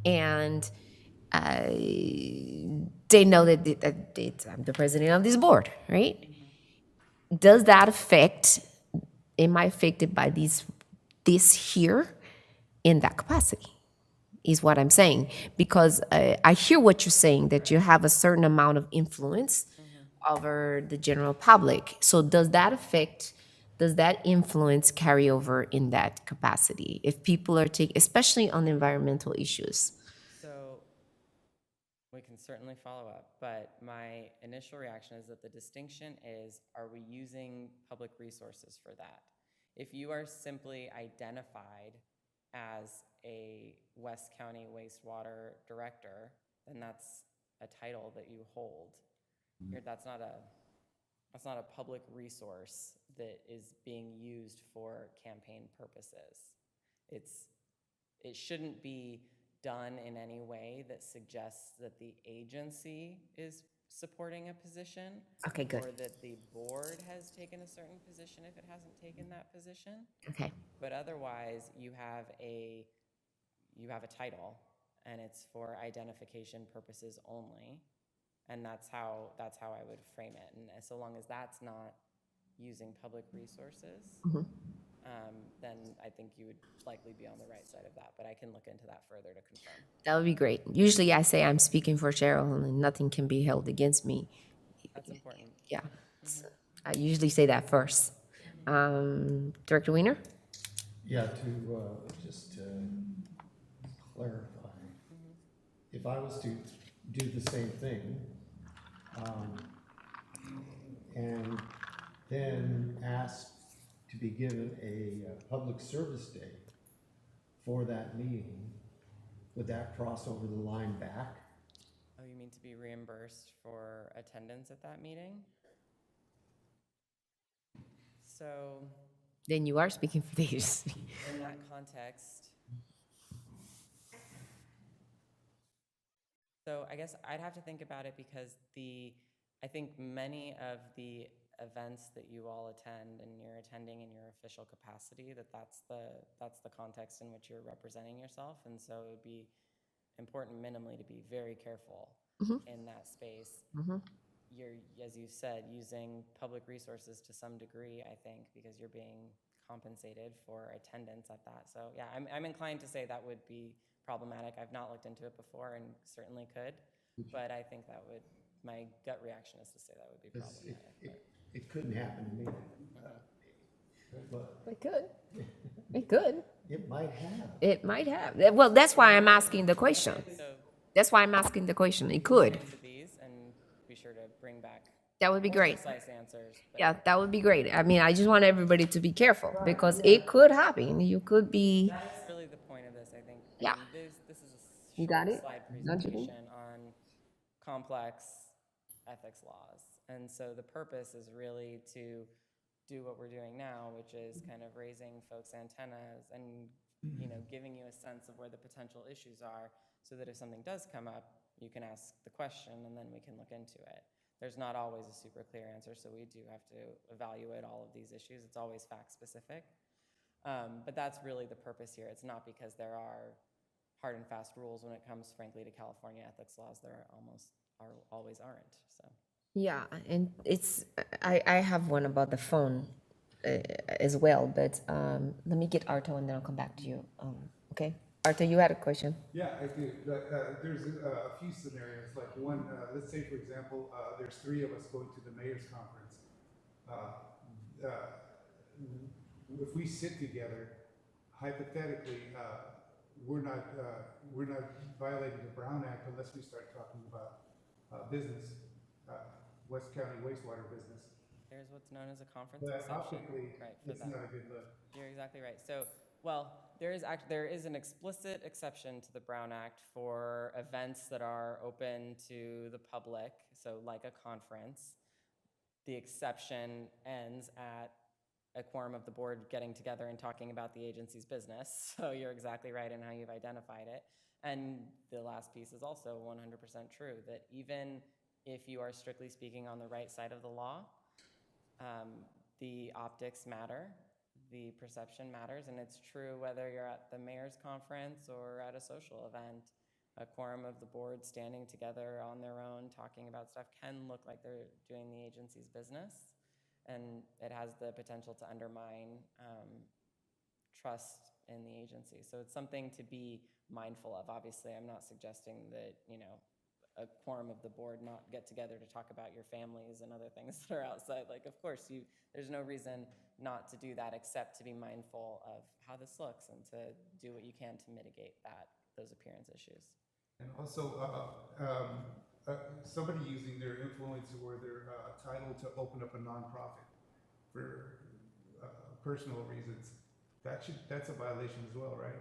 And they know that I'm the president of this board, right? Does that affect, am I affected by this here in that capacity? Is what I'm saying. Because I hear what you're saying, that you have a certain amount of influence over the general public. So does that influence carry over in that capacity? If people are taking, especially on environmental issues? So we can certainly follow up, but my initial reaction is that the distinction is, are we using public resources for that? If you are simply identified as a West County Wastewater Director, then that's a title that you hold. That's not a public resource that is being used for campaign purposes. It shouldn't be done in any way that suggests that the agency is supporting a position. Okay, good. Or that the board has taken a certain position if it hasn't taken that position. Okay. But otherwise, you have a title, and it's for identification purposes only. And that's how I would frame it. And so long as that's not using public resources, then I think you would likely be on the right side of that. But I can look into that further to confirm. That would be great. Usually I say I'm speaking for Cheryl and nothing can be held against me. That's important. Yeah. So I usually say that first. Director Weiner? Yeah, to just clarify, if I was to do the same thing, and then ask to be given a public service day for that meeting, would that cross over the line back Oh, you mean to be reimbursed for attendance at that meeting? So, Then you are speaking for these. in that context, so I guess I'd have to think about it because I think many of the events that you all attend and you're attending in your official capacity, that's the context in which you're representing yourself. And so it would be important minimally to be very careful in that space. You're, as you said, using public resources to some degree, I think, because you're being compensated for attendance at that. So yeah, I'm inclined to say that would be problematic. I've not looked into it before and certainly could, but I think that would, my gut reaction is to say that would be Because problematic. it couldn't happen to me. But It could. It could. it might have. It might have. Well, that's why I'm asking the question. So That's why I'm asking the question. It could. into these and be sure to bring back That would be more great. precise answers. But Yeah, that would be great. I mean, I just want everybody to be careful because it could happen. You could be. that's really the point of this, I think. Yeah. This is a You got short it? slide Don't you think? presentation on complex ethics laws. And so the purpose is really to do what we're doing now, which is kind of raising folks' antennas and, giving you a sense of where the potential issues are so that if something does come up, you can ask the question and then we can look into it. There's not always a super clear answer, so we do have to evaluate all of these issues. It's always fact specific. But that's really the purpose here. It's not because there are hard and fast rules when it comes, frankly, to California ethics laws. There always aren't, so. Yeah, and I have one about the phone as well, but let me get Arto and then I'll come back to you. Okay? Arto, you had a question? Yeah, I do. There's a few scenarios, like one, let's say, for example, there's three of us going to the mayor's conference. If we sit together, hypothetically, we're not violating the Brown Act unless we start talking about business, West County wastewater business. There's what's known as a conference But exception. optically, Right, for it's that. not a good look. You're exactly right. So, well, there is an explicit exception to the Brown Act for events that are open to the public, so like a conference. The exception ends at a quorum of the board getting together and talking about the agency's business. So you're exactly right in how you've identified it. And the last piece is also 100% true, that even if you are strictly speaking on the right side of the law, the optics matter, the perception matters, and it's true whether you're at the mayor's conference or at a social event. A quorum of the board standing together on their own talking about stuff can look like they're doing the agency's business, and it has the potential to undermine trust in the agency. So it's something to be mindful of. Obviously, I'm not suggesting that, a quorum of the board not get together to talk about your families and other things that are outside. Like, of course, there's no reason not to do that except to be mindful of how this looks and to do what you can to mitigate those appearance issues. And also, somebody using their influence or their title to open up a nonprofit for personal reasons, that's a violation as well, right?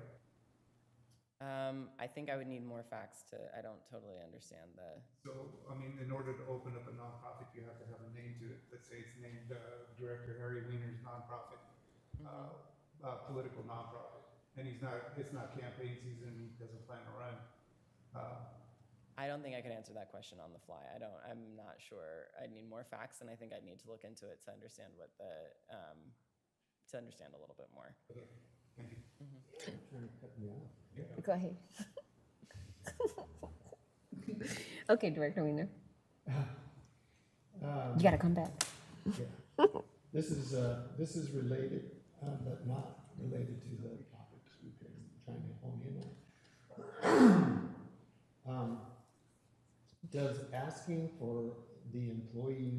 I think I would need more facts I don't totally understand So, I mean, in order to open up a nonprofit, you have to have a name to it. Let's say it's named Director Harry Wiener's nonprofit, political nonprofit. And it's not campaign season, he doesn't plan to run. I don't think I could answer that question on the fly. I'm not sure. I'd need more facts, and I think I'd need to look into it to understand to understand a little bit more. Okay, thank you. Trying to cut me off. Go ahead. Okay, Director Wiener. You gotta come back. Yeah. This is related, but not related to the topics we've been trying to hone in on. Does asking for the employee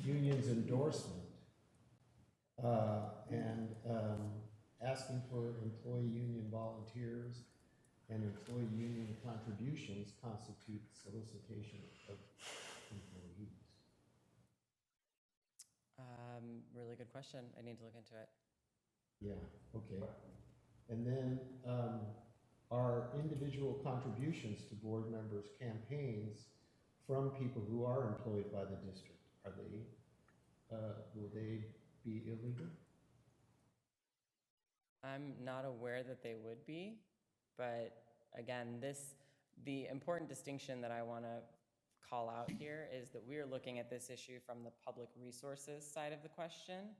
union's endorsement and asking for employee union volunteers and employee union contributions constitute solicitation of employees? Really good question. I need to look into it. Yeah, okay. And then, are individual contributions to board members' campaigns from people who are employed by the district, will they be illegal? I'm not aware that they would be, but again, the important distinction that I want to call out here is that we are looking at this issue from the public resources side of the question.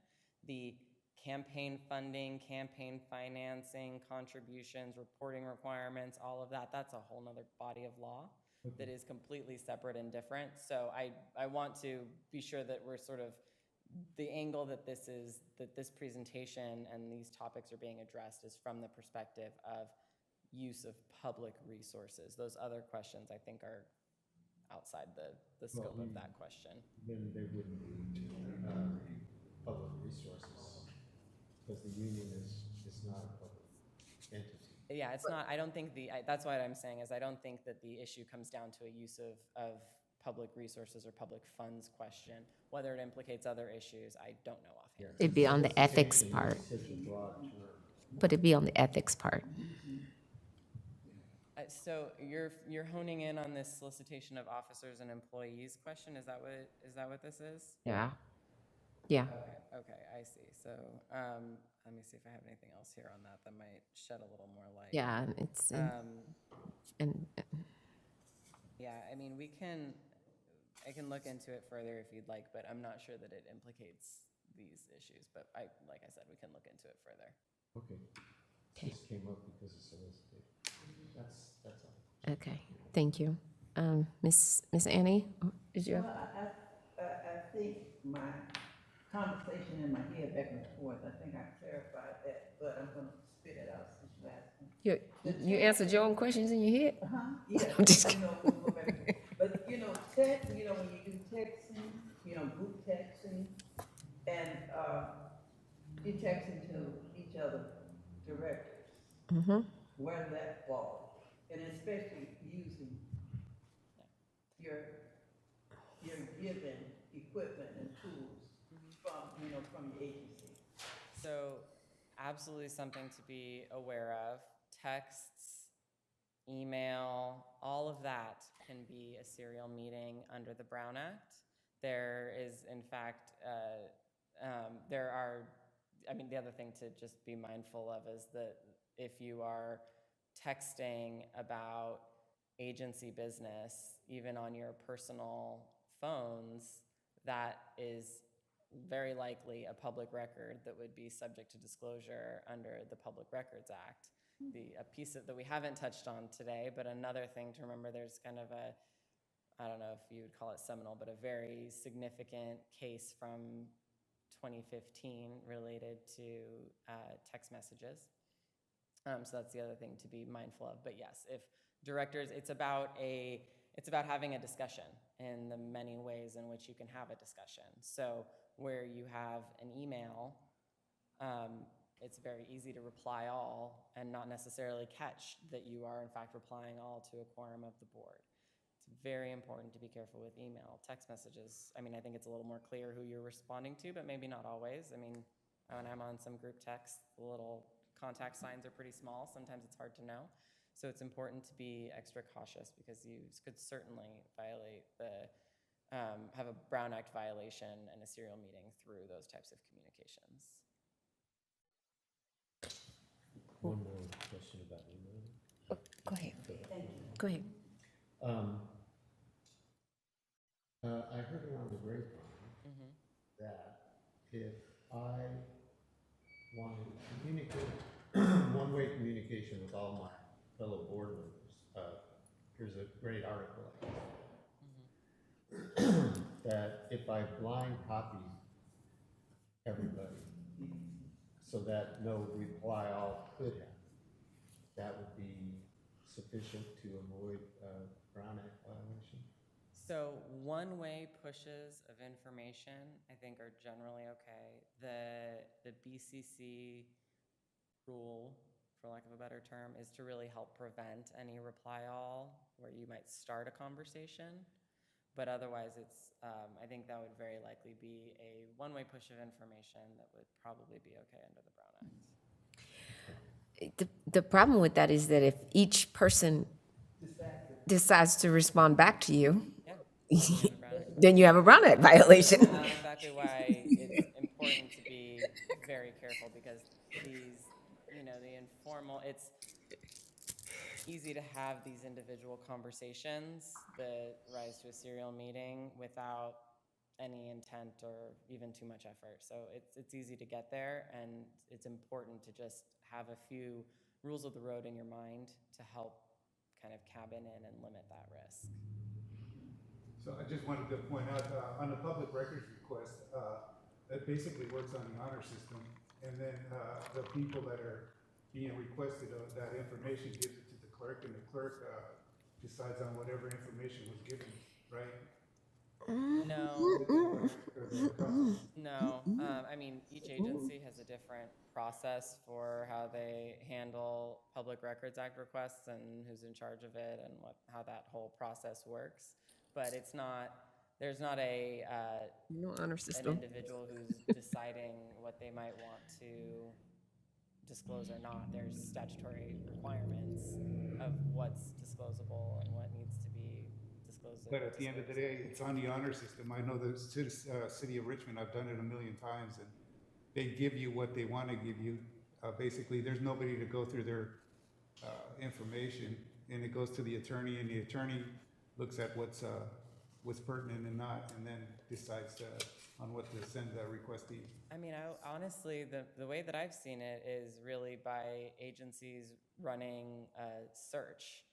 The campaign funding, campaign financing, contributions, reporting requirements, all of that, that's a whole nother body of law that is completely separate and different. So I want to be sure that we're sort of, the angle that this presentation and these topics are being addressed is from the perspective of use of public resources. Those other questions, I think, are outside the scope of that question. Then they wouldn't be public resources, because the union is not a public entity. Yeah, it's not, I don't think that's what I'm saying is I don't think that the issue comes down to a use of public resources or public funds question. Whether it implicates other issues, I don't know offhand. It'd be on the ethics part, It's such a broad term. but it'd be on the ethics part. So you're honing in on this solicitation of officers and employees question. Is that what this is? Yeah. Yeah. Okay, I see. So let me see if I have anything else here on that might shed a little more light. Yeah, it's, and Yeah, I mean, I can look into it further if you'd like, but I'm not sure that it implicates these issues. But like I said, we can look into it further. Okay. This came up because of solicitation. That's all. okay, thank you. Miss Annie, did you have? Well, I think my conversation in my head back and forth, I think I clarified that, but I'm gonna spit it out since you asked me. You answered your own questions in your head? Yeah, I'm just you know, we'll go back and forth. But, you know, when you do texting, group texting, and, you texting to each other directors. Where that falls, and especially using your given equipment and tools from your agency. So absolutely something to be aware of. Texts, email, all of that can be a serial meeting under the Brown Act. There is, in fact, the other thing to just be mindful of is that if you are texting about agency business, even on your personal phones, that is very likely a public record that would be subject to disclosure under the Public Records Act. A piece that we haven't touched on today, but another thing to remember, there's kind of I don't know if you would call it seminal, but a very significant case from 2015 related to text messages. So that's the other thing to be mindful of. But yes, if directors, it's about having a discussion in the many ways in which you can have a discussion. So where you have an email, it's very easy to reply all and not necessarily catch that you are in fact replying all to a quorum of the board. It's very important to be careful with email. Text messages, I think it's a little more clear who you're responding to, but maybe not always. When I'm on some group text, the little contact signs are pretty small. Sometimes it's hard to know. So it's important to be extra cautious because you could certainly violate have a Brown Act violation and a serial meeting through those types of communications. One more question about email. Go ahead. Go ahead. I heard along the grapevine that if I wanted to communicate, one-way communication with all my fellow board members, here's a great article. That if I blind copy everybody so that no reply all could happen, that would be sufficient to avoid a Brown Act violation? So one-way pushes of information, I think, are generally okay. The BCC rule, for lack of a better term, is to really help prevent any reply all where you might start a conversation. But otherwise, I think that would very likely be a one-way push of information that would probably be okay under the Brown Act. the problem with that is that if each person decides to respond back to you, Yeah. then you have a Brown Act violation. That's exactly why it's important to be very careful, because these, the informal, it's easy to have these individual conversations that rise to a serial meeting without any intent or even too much effort. So it's easy to get there, and it's important to just have a few rules of the road in your mind to help kind of cabin in and limit that risk. So I just wanted to point out, on the public records request, that basically works on the honor system. And then the people that are being requested that information gives it to the clerk, and the clerk decides on whatever information was given, right? No. No. I mean, each agency has a different process for how they handle Public Records Act requests and who's in charge of it and how that whole process works. But there's not No honor an system. individual who's deciding what they might want to disclose or not. There's statutory requirements of what's disclosable and what needs to be disclosed. But at the end of the day, it's on the honor system. I know the city of Richmond, I've done it a million times, and they give you what they want to give you. Basically, there's nobody to go through their information, and it goes to the attorney, and the attorney looks at what's pertinent and not, and then decides on what to send the requestee. I mean, honestly, the way that I've seen it is really by agencies running a search,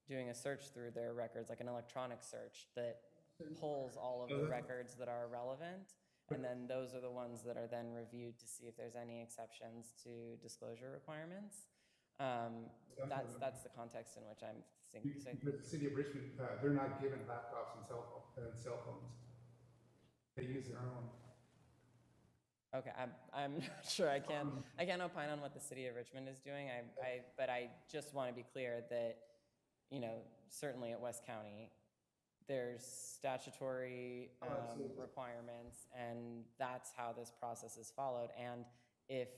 doing a search through their records, like an electronic search that pulls all of the records that are relevant, and then those are the ones that are then reviewed to see if there's any exceptions to disclosure requirements. That's the context in which I'm thinking. But the city of Richmond, they're not given laptops and cell phones. They use their own. Okay, I'm not sure. I can't opine on what the city of Richmond is doing. But I just want to be clear that, certainly at West County, there's statutory requirements, and that's how this process is followed. And if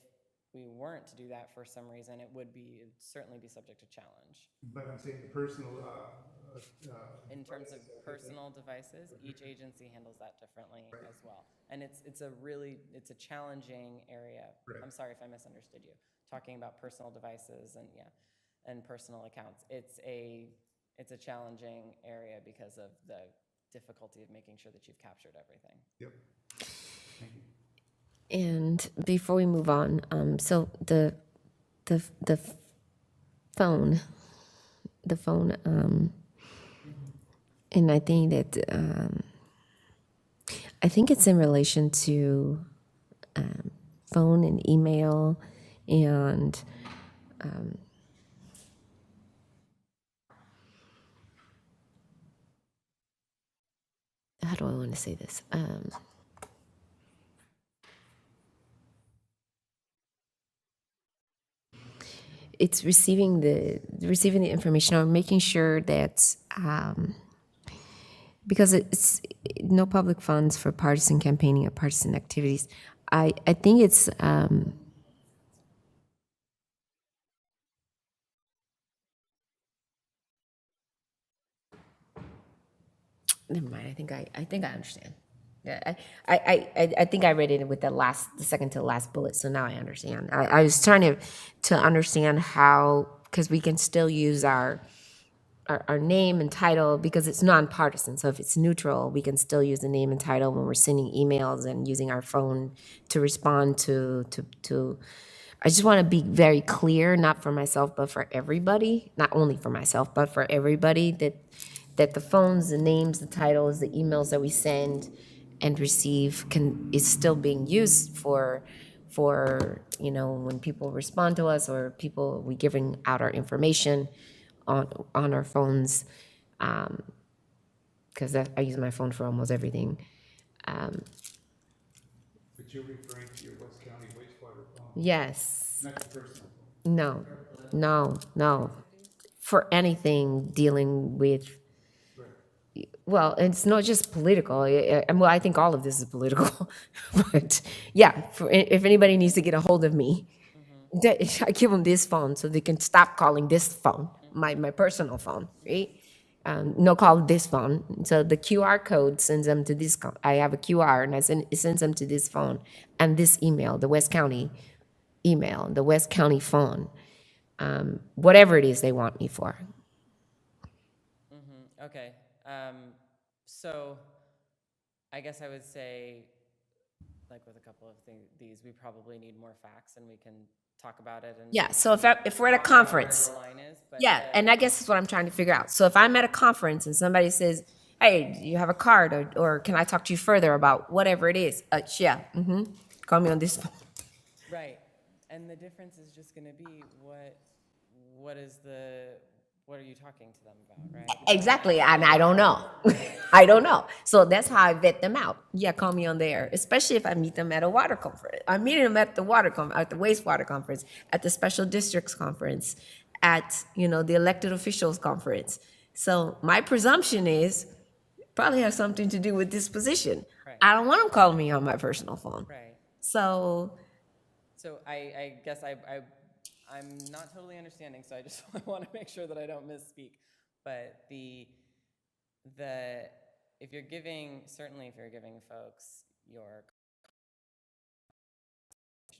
we weren't to do that for some reason, it would certainly be subject to challenge. But I'm saying the personal. In terms of personal devices, each agency handles that differently as well. And it's a challenging area. Right. I'm sorry if I misunderstood you. Talking about personal devices and personal accounts. It's a challenging area because of the difficulty of making sure that you've captured everything. Yep. Thank you. And before we move on, so the phone, and I think that I think it's in relation to phone and email and how do I want to say this? It's receiving the information or making sure that because it's no public funds for partisan campaigning or partisan activities. I think it's never mind. I think I understand. Yeah, I think I read it with the second to the last bullet, so now I understand. I was trying to understand how, because we can still use our name and title because it's nonpartisan. So if it's neutral, we can still use the name and title when we're sending emails and using our phone to respond to. I just want to be very clear, not for myself, but for everybody, not only for myself, but for everybody, that the phones, the names, the titles, the emails that we send and receive is still being used for when people respond to us or we giving out our information on our phones, because I use my phone for almost everything. But you're referring to your West County wastewater phone? Yes. Not your personal phone? No. For anything dealing with, well, it's not just political. I think all of this is political. But yeah, if anybody needs to get a hold of me, I give them this phone so they can stop calling this phone, my personal phone, right? No, call this phone. So the QR code sends them to this. I have a QR, and it sends them to this phone and this email, the West County email, the West County phone, whatever it is they want me for. Okay, so I guess I would say, like with a couple of these, we probably need more facts and we can talk about it and. Yeah. So if we're at a talk about where conference, the line is, but yeah, and I guess that's what I'm trying to figure out. So if I'm at a conference and somebody says, "Hey, do you have a card, or can I talk to you further about whatever it is?" Yeah, call me on this phone. Right, and the difference is just gonna be what are you talking to them about, right? Exactly, and I don't know. I don't know. So that's how I vet them out. Yeah, call me on there, especially if I meet them at a water conference. I'm meeting them at the at the wastewater conference, at the special districts conference, at the elected officials conference. So my presumption is probably has something to do with this position. Right. I don't want them calling me on my personal phone. Right. So So I guess I'm not totally understanding, so I just want to make sure that I don't misspeak. But if you're giving folks your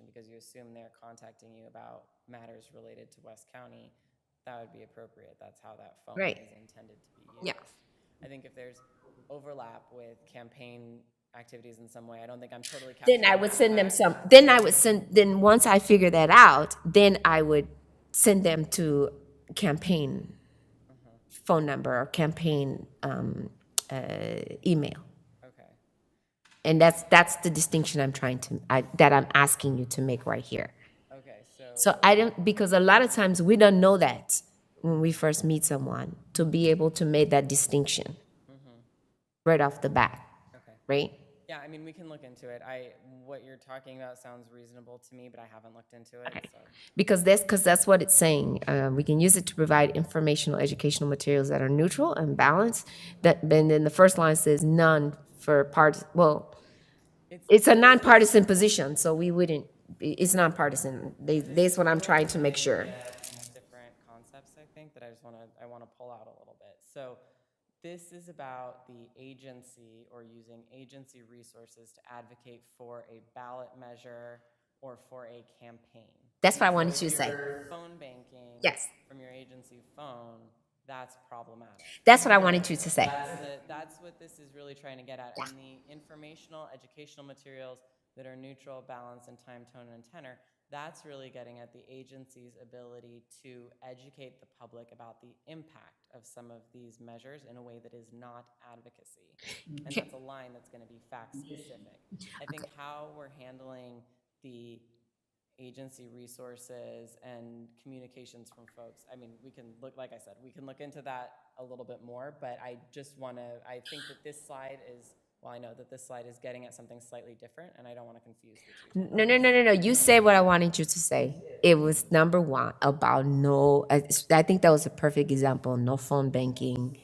because you assume they're contacting you about matters related to West County, that would be appropriate. That's how that phone Right. is intended to be used. Yeah. I think if there's overlap with campaign activities in some way, I don't think I'm totally then I capturing would that send them fact. then once I figure that out, then I would send them to campaign phone number or campaign email. Okay. And that's the distinction that I'm asking you to make right here. Okay, So I don't, because a lot of times we don't know that when we first meet someone to be able to make that distinction right off the bat, okay. right? Yeah, I mean, we can look into it. What you're talking about sounds reasonable to me, but I haven't looked into it, so. Because that's what it's saying. We can use it to provide informational, educational materials that are neutral and balanced. And then the first line says none for parts. Well, it's a nonpartisan position, so we wouldn't. It's nonpartisan. That's what I'm trying to make sure. Different concepts, I think, that I want to pull out a little bit. So this is about the agency or using agency resources to advocate for a ballot measure or for a campaign. That's what I wanted you to say. Phone banking. Yes. From your agency phone, that's problematic. That's what I wanted you to say. That's what this is really trying to get at. And the informational, educational materials that are neutral, balanced, and time, tone, and tenor, that's really getting at the agency's ability to educate the public about the impact of some of these measures in a way that is not advocacy. And that's a line that's going to be fact specific. I think how we're handling the agency resources and communications from folks, I mean, we can look, like I said, we can look into that a little bit more, but I think that this slide is, well, I know that this slide is getting at something slightly different, and I don't want to confuse the two. No. You said what I wanted you to say. It was number one about no. I think that was a perfect example. No phone banking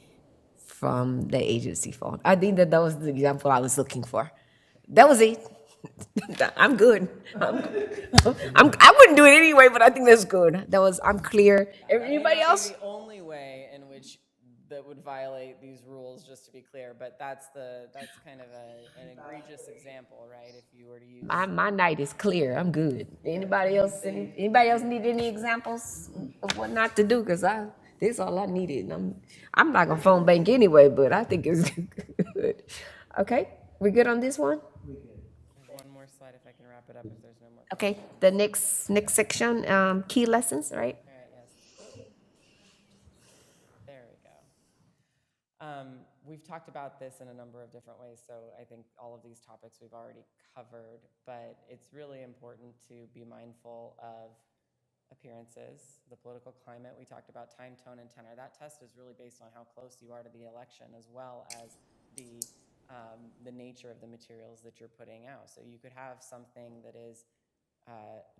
from the agency phone. I think that was the example I was looking for. That was it. I'm good. I wouldn't do it anyway, but I think that's good. I'm clear. Everybody else? The only way in which that would violate these rules, just to be clear, but that's kind of an egregious example, right? If you were to use. My night is clear. I'm good. Anybody else need any examples of what not to do? Because this is all I needed. I'm not gonna phone bank anyway, but I think it's good. Okay, we good on this one? One more slide if I can wrap it up if there's no more. Okay, the next section, key lessons, right? All right, yes. There we go. We've talked about this in a number of different ways, so I think all of these topics we've already covered, but it's really important to be mindful of appearances, the political climate. We talked about time, tone, and tenor. That test is really based on how close you are to the election, as well as the nature of the materials that you're putting out. So you could have something that is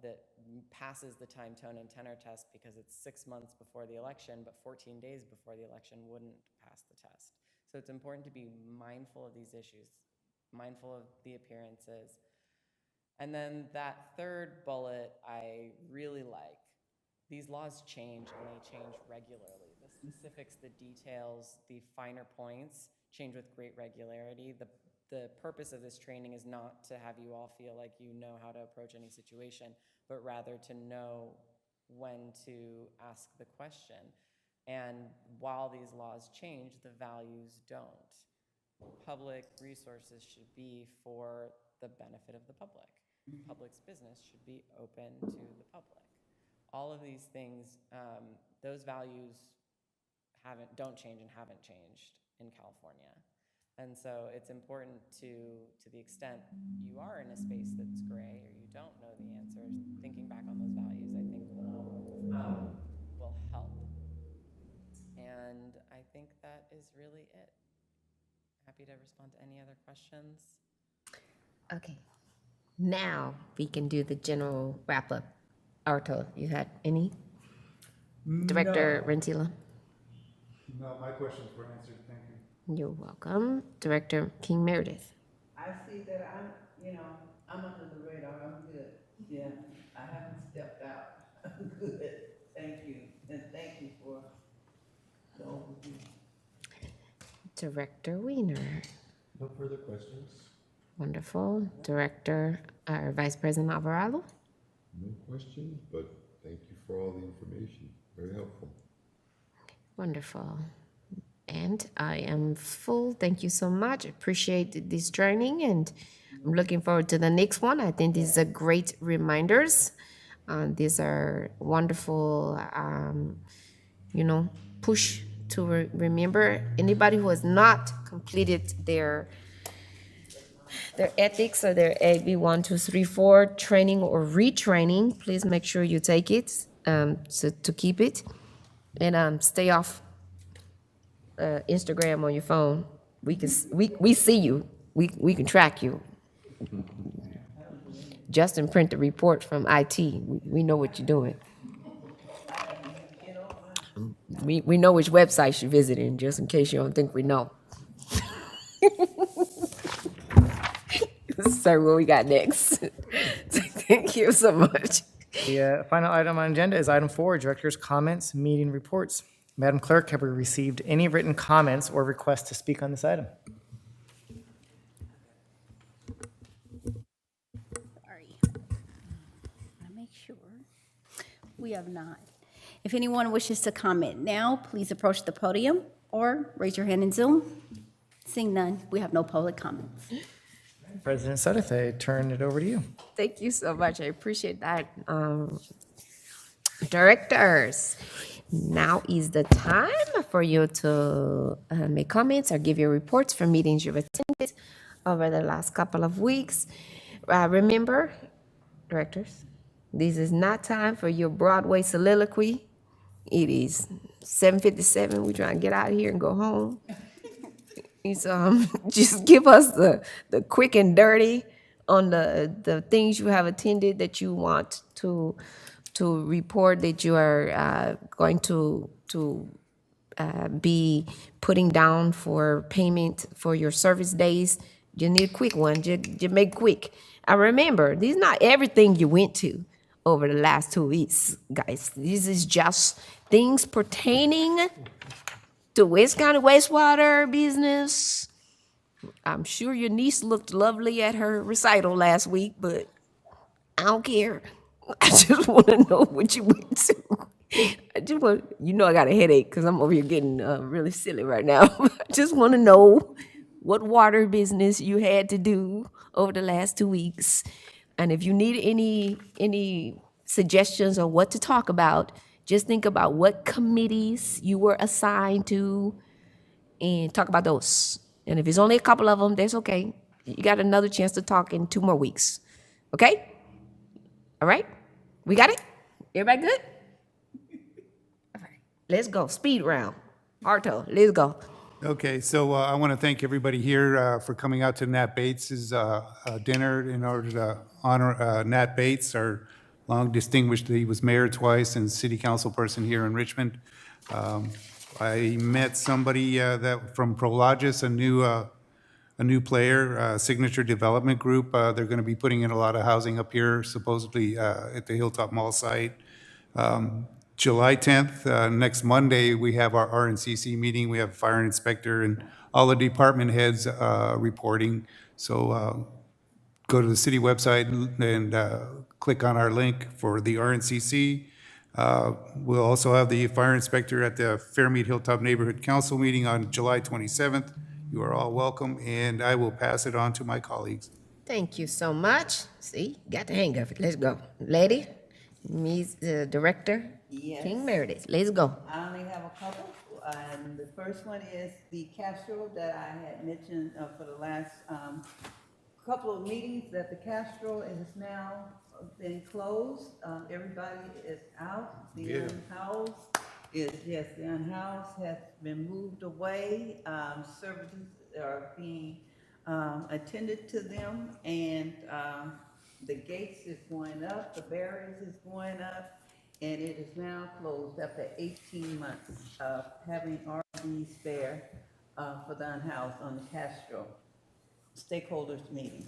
that passes the time, tone, and tenor test because it's 6 months before the election, but 14 days before the election wouldn't pass the test. So it's important to be mindful of these issues, mindful of the appearances, And then that third bullet I really like. These laws change, and they change regularly. The specifics, the details, the finer points change with great regularity. The purpose of this training is not to have you all feel like you know how to approach any situation, but rather to know when to ask the question. And while these laws change, the values don't. Public resources should be for the benefit of the public. Public's business should be open to the public. All of these things, those values don't change and haven't changed in California. And so it's important to the extent you are in a space that's gray or you don't know the answers, thinking back on those values, I think will help. And I think that is really it. Happy to respond to any other questions. Okay. Now we can do the general wrap-up. Arto, you had any? Director Rentila? No, my questions were answered, thank you. You're welcome. Director King Meredith? I see that I'm under the radar, I'm good. Yeah, I haven't stepped out. I'm good, thank you, and thank you for the overview. Director Weiner? No further questions? Wonderful. Director, or Vice President Alvarado? No questions, but thank you for all the information. Very helpful. Wonderful. And I am full. Thank you so much. Appreciate this training, and I'm looking forward to the next one. I think these are great reminders. These are wonderful, push to remember. Anybody who has not completed their ethics or their AB 1, 2, 3, 4 training or retraining, please make sure you take it to keep it, and stay off Instagram on your phone. We see you. We can track you. Justin print the report from IT. We know what you're doing. We know which websites you're visiting, just in case you don't think we know. Sir, what we got next? Thank you so much. The final item on agenda is item 4, Director's Comments, Meeting Reports. Madam Clerk, have we received any written comments or requests to speak on this item? Sorry. I make sure. We have not. If anyone wishes to comment now, please approach the podium or raise your hand in Zoom. Seeing none, we have no public comments. President Sudduth, I turn it over to you. Thank you so much. I appreciate that. Directors, now is the time for you to make comments or give your reports for meetings you've attended over the last couple of weeks. Remember, directors, this is not time for your Broadway soliloquy. It is 7:57. We're trying to get out of here and go home. So just give us the quick and dirty on the things you have attended that you want to report that you are going to be putting down for payment for your service days. You need a quick one. Just make quick. I remember, this is not everything you went to over the last 2 weeks, guys. This is just things pertaining to West County Wastewater business. I'm sure your niece looked lovely at her recital last week, but I don't care. I just want to know what you went to. I just want, I got a headache because I'm over here getting really silly right now. I just want to know what water business you had to do over the last 2 weeks. And if you need any suggestions on what to talk about, just think about what committees you were assigned to and talk about those. And if it's only a couple of them, that's okay. You got another chance to talk in 2 more weeks. Okay? All right? We got it? Everybody good? All right. Let's go. Speed round. Arto, let's go. Okay, so I want to thank everybody here for coming out to Nat Bates's dinner in order to honor Nat Bates, our long distinguished. He was mayor twice and city council person here in Richmond. I met somebody that from Prologis, a new a new player, Signature Development Group. They're going to be putting in a lot of housing up here, supposedly at the Hilltop Mall site. July 10th, next Monday, we have our RNCC meeting. We have a fire inspector and all the department heads reporting. So go to the city website and click on our link for the RNCC. We'll also have the fire inspector at the Fairmead Hilltop Neighborhood Council meeting on July 27th. You are all welcome, and I will pass it on to my colleagues. Thank you so much. See, got the hang of it. Let's go. Lady, Ms. Director, Yes. King Meredith, let's go. I only have a couple, and the first one is the Castro that I had mentioned for the last couple of meetings, that the Castro is now been closed. Everybody is out. The unhoused is, yes, the unhoused has been moved away. Services are being attended to them, and the gates is going up, the barriers is going up, and it is now closed after 18 months of having RVs there for the unhoused on the Castro stakeholders meeting.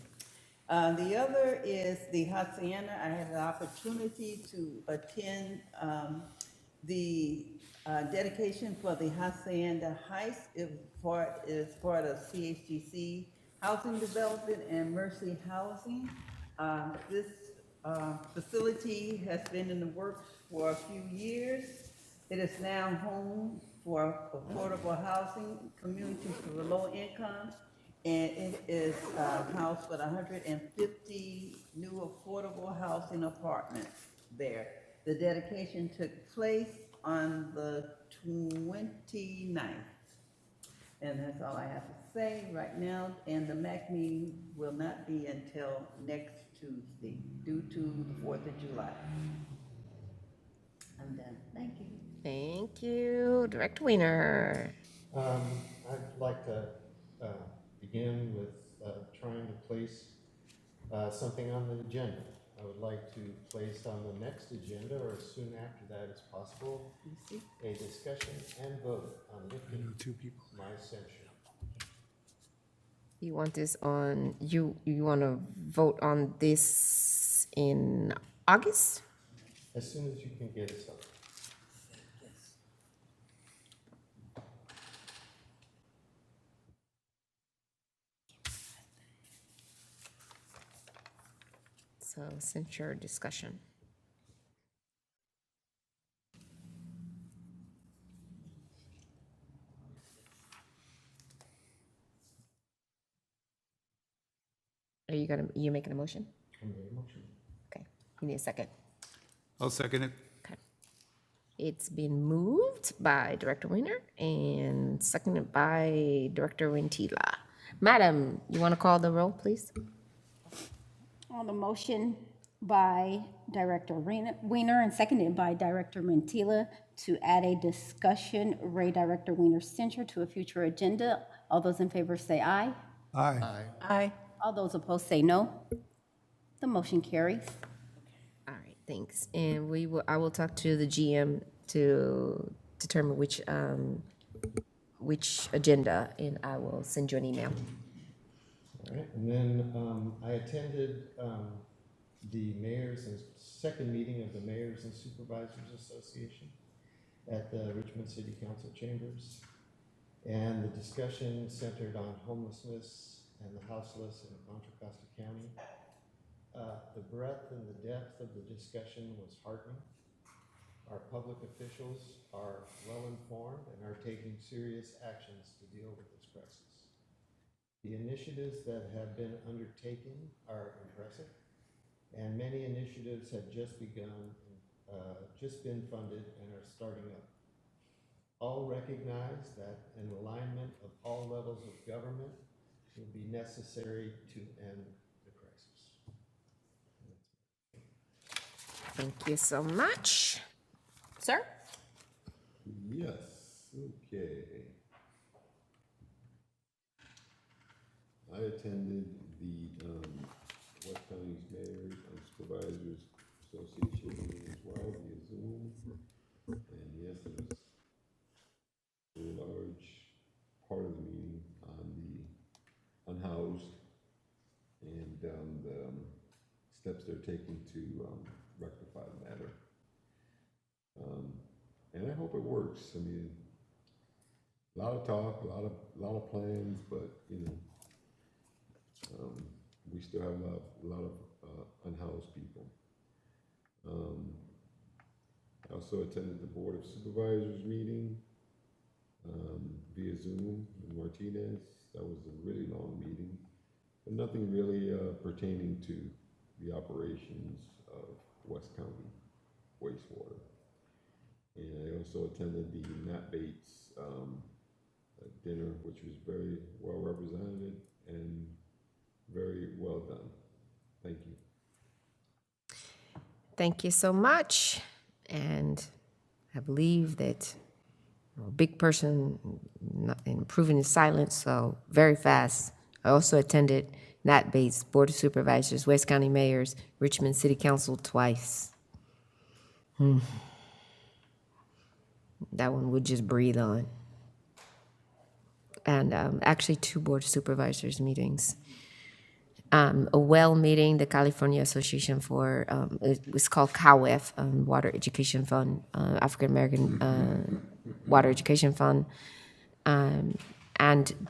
The other is the Hacienda. I had an opportunity to attend the dedication for the Hacienda Heights. It is part of CHGC Housing Development and Mercy Housing. This facility has been in the works for a few years. It is now home for affordable housing, communities for low income, and it is housed with 150 new affordable housing apartments there. The dedication took place on the 29th. And that's all I have to say right now, and the MAC meeting will not be until next Tuesday, due to the 4th of July. I'm done, thank you. Thank you, Director Weiner. I'd like to begin with trying to place something on the agenda. I would like to place on the next agenda, or as soon after that as possible, a discussion and vote on lifting my censure. You want this on, you want to vote on this in August? As soon as you can get it started. So censure discussion. Are you making a motion? I'm very motion. Okay, you need a second. I'll second it. Okay. It's been moved by Director Weiner and seconded by Director Rentila. Madam, you want to call the roll, please? On the motion by Director Weiner and seconded by Director Mantilla to add a discussion, Director Weiner's censure to a future agenda. All those in favor say aye. Aye. Aye. All those opposed say no. The motion carries. All right, thanks. And I will talk to the GM to determine which agenda, and I will send you an email. All right, and then I attended the second meeting of the Mayors and Supervisors Association at the Richmond City Council chambers. And the discussion centered on homelessness and the houseless in Contra Costa County. The breadth and the depth of the discussion was heartening. Our public officials are well informed and are taking serious actions to deal with this crisis. The initiatives that have been undertaken are impressive, and many initiatives have just begun, just been funded and are starting up. All recognize that an alignment of all levels of government will be necessary to end the crisis. Thank you so much. Sir? Yes, okay. I attended the West County's Mayors and Supervisors Association meeting as well via Zoom. And yes, there was a large part of the meeting on the steps they're taking to rectify the matter. And I hope it works. I mean, a lot of talk, a lot of plans, but you know, we still have a lot of unhoused people. I also attended the Board of Supervisors meeting via Zoom in Martinez. That was a really long meeting, but nothing really pertaining to the operations of West County Wastewater. And I also attended the Nat Bates dinner, which was very well represented and very well done. Thank you. Thank you so much. And I believe that a big person improving his silence, so very fast. I also attended Nat Bates, Board of Supervisors, West County Mayors, Richmond City Council twice. That one would just breathe on. And actually 2 Board of Supervisors meetings. A WELL meeting, the California Association for, it was called CAWF, Water Education Fund, African American Water Education Fund, and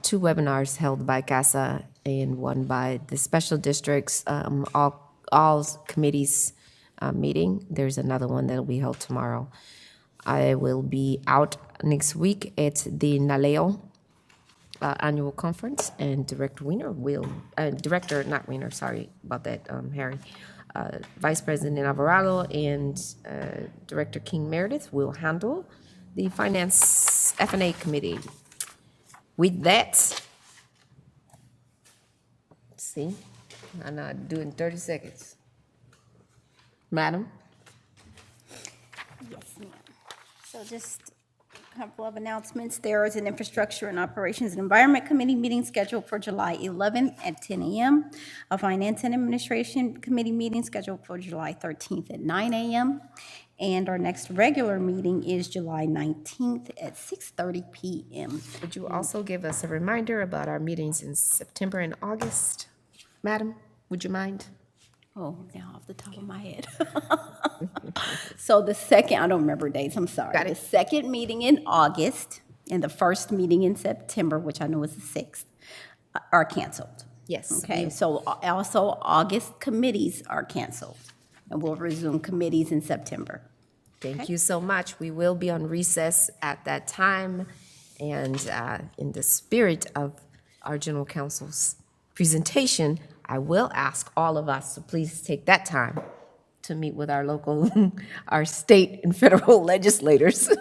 2 webinars held by CASA and one by the special districts, all committees meeting. There's another one that'll be held tomorrow. I will be out next week at the NALEO annual conference, and Director, not Weiner, sorry about that, Harry. Vice President Alvarado and Director King Meredith will handle the Finance F&A Committee. With that, see, I'm not doing 30 seconds. Madam? Yes, ma'am. So just a couple of announcements. There is an Infrastructure and Operations and Environment Committee meeting scheduled for July 11th at 10 a.m. A Finance and Administration Committee meeting scheduled for July 13th at 9 a.m. And our next regular meeting is July 19th at 6:30 p.m. Would you also give us a reminder about our meetings in September and August? Madam, would you mind? Oh, now off the top of my head. So the second, I don't remember dates, I'm sorry. Got it. The second meeting in August and the first meeting in September, which I know is the 6th, are canceled. Yes. Okay, so also August committees are canceled, and we'll resume committees in September. Thank you so much. We will be on recess at that time. And in the spirit of our general counsel's presentation, I will ask all of us to please take that time to meet with our local, our state and federal legislators,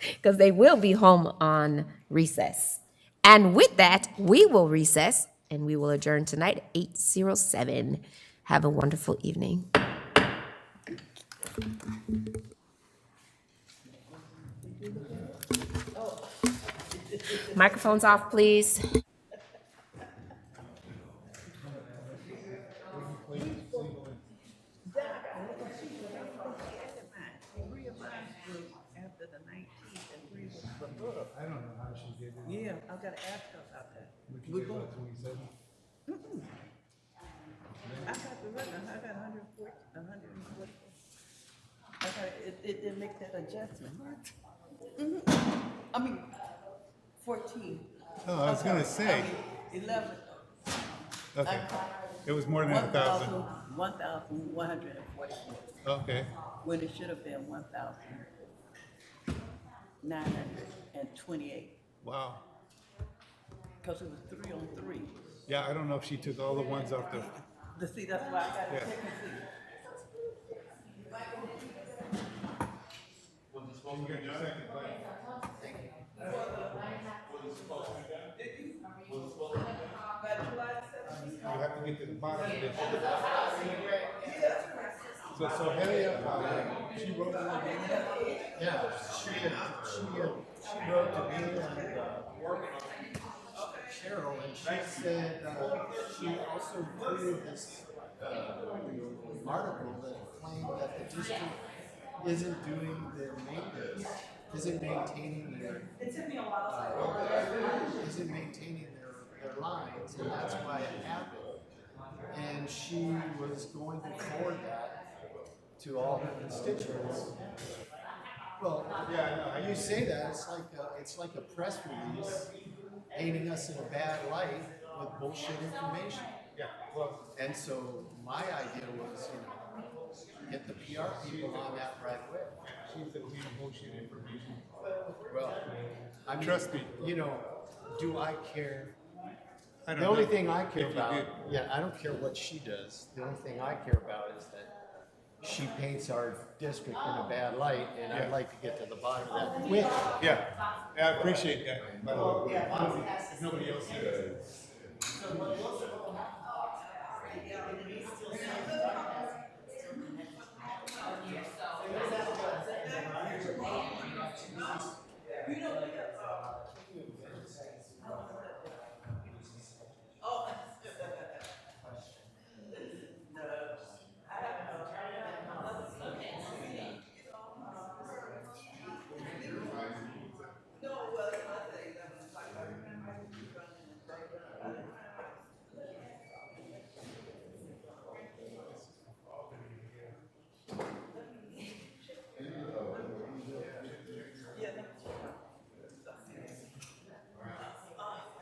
because they will be home on recess. And with that, we will recess and we will adjourn tonight at 8:07. Have a wonderful evening. Microphones off, please. I don't know how she did it. Yeah, I've got to ask her about that. We both. 27. I got the record, I got 140, 140. I got, it didn't make that adjustment. I mean, 14. Oh, I was gonna say. 11. Okay. It was more than 1,000. 1,144, Okay. when it should have been 1,928, Wow. because it was 3 on 3. Yeah, I don't know if she took all the ones off the. See, that's why I got to Yeah. check and see. You have to get to the bottom of this. So Harriet, she wrote it on the Yeah, she wrote to me and Cheryl, and she said she also included this article that claimed that the district isn't doing their maintenance, isn't maintaining their lines, and that's why it happened. And she was going to forward that to all her constituents. Well, yeah, you say that, it's like a press release painting us in a bad light with bullshit information. Yeah. Well, and so my idea was, get the PR people on that right away. She's the queen of bullshit information. Well, I mean, Trust me. Do I care? I don't The only know thing I care if you about, did. yeah, I don't care what she does. The only thing I care about is that she paints our district in a bad light, and I'd like to get to the bottom of that quick. Yeah, I appreciate that, by the way. If nobody else does.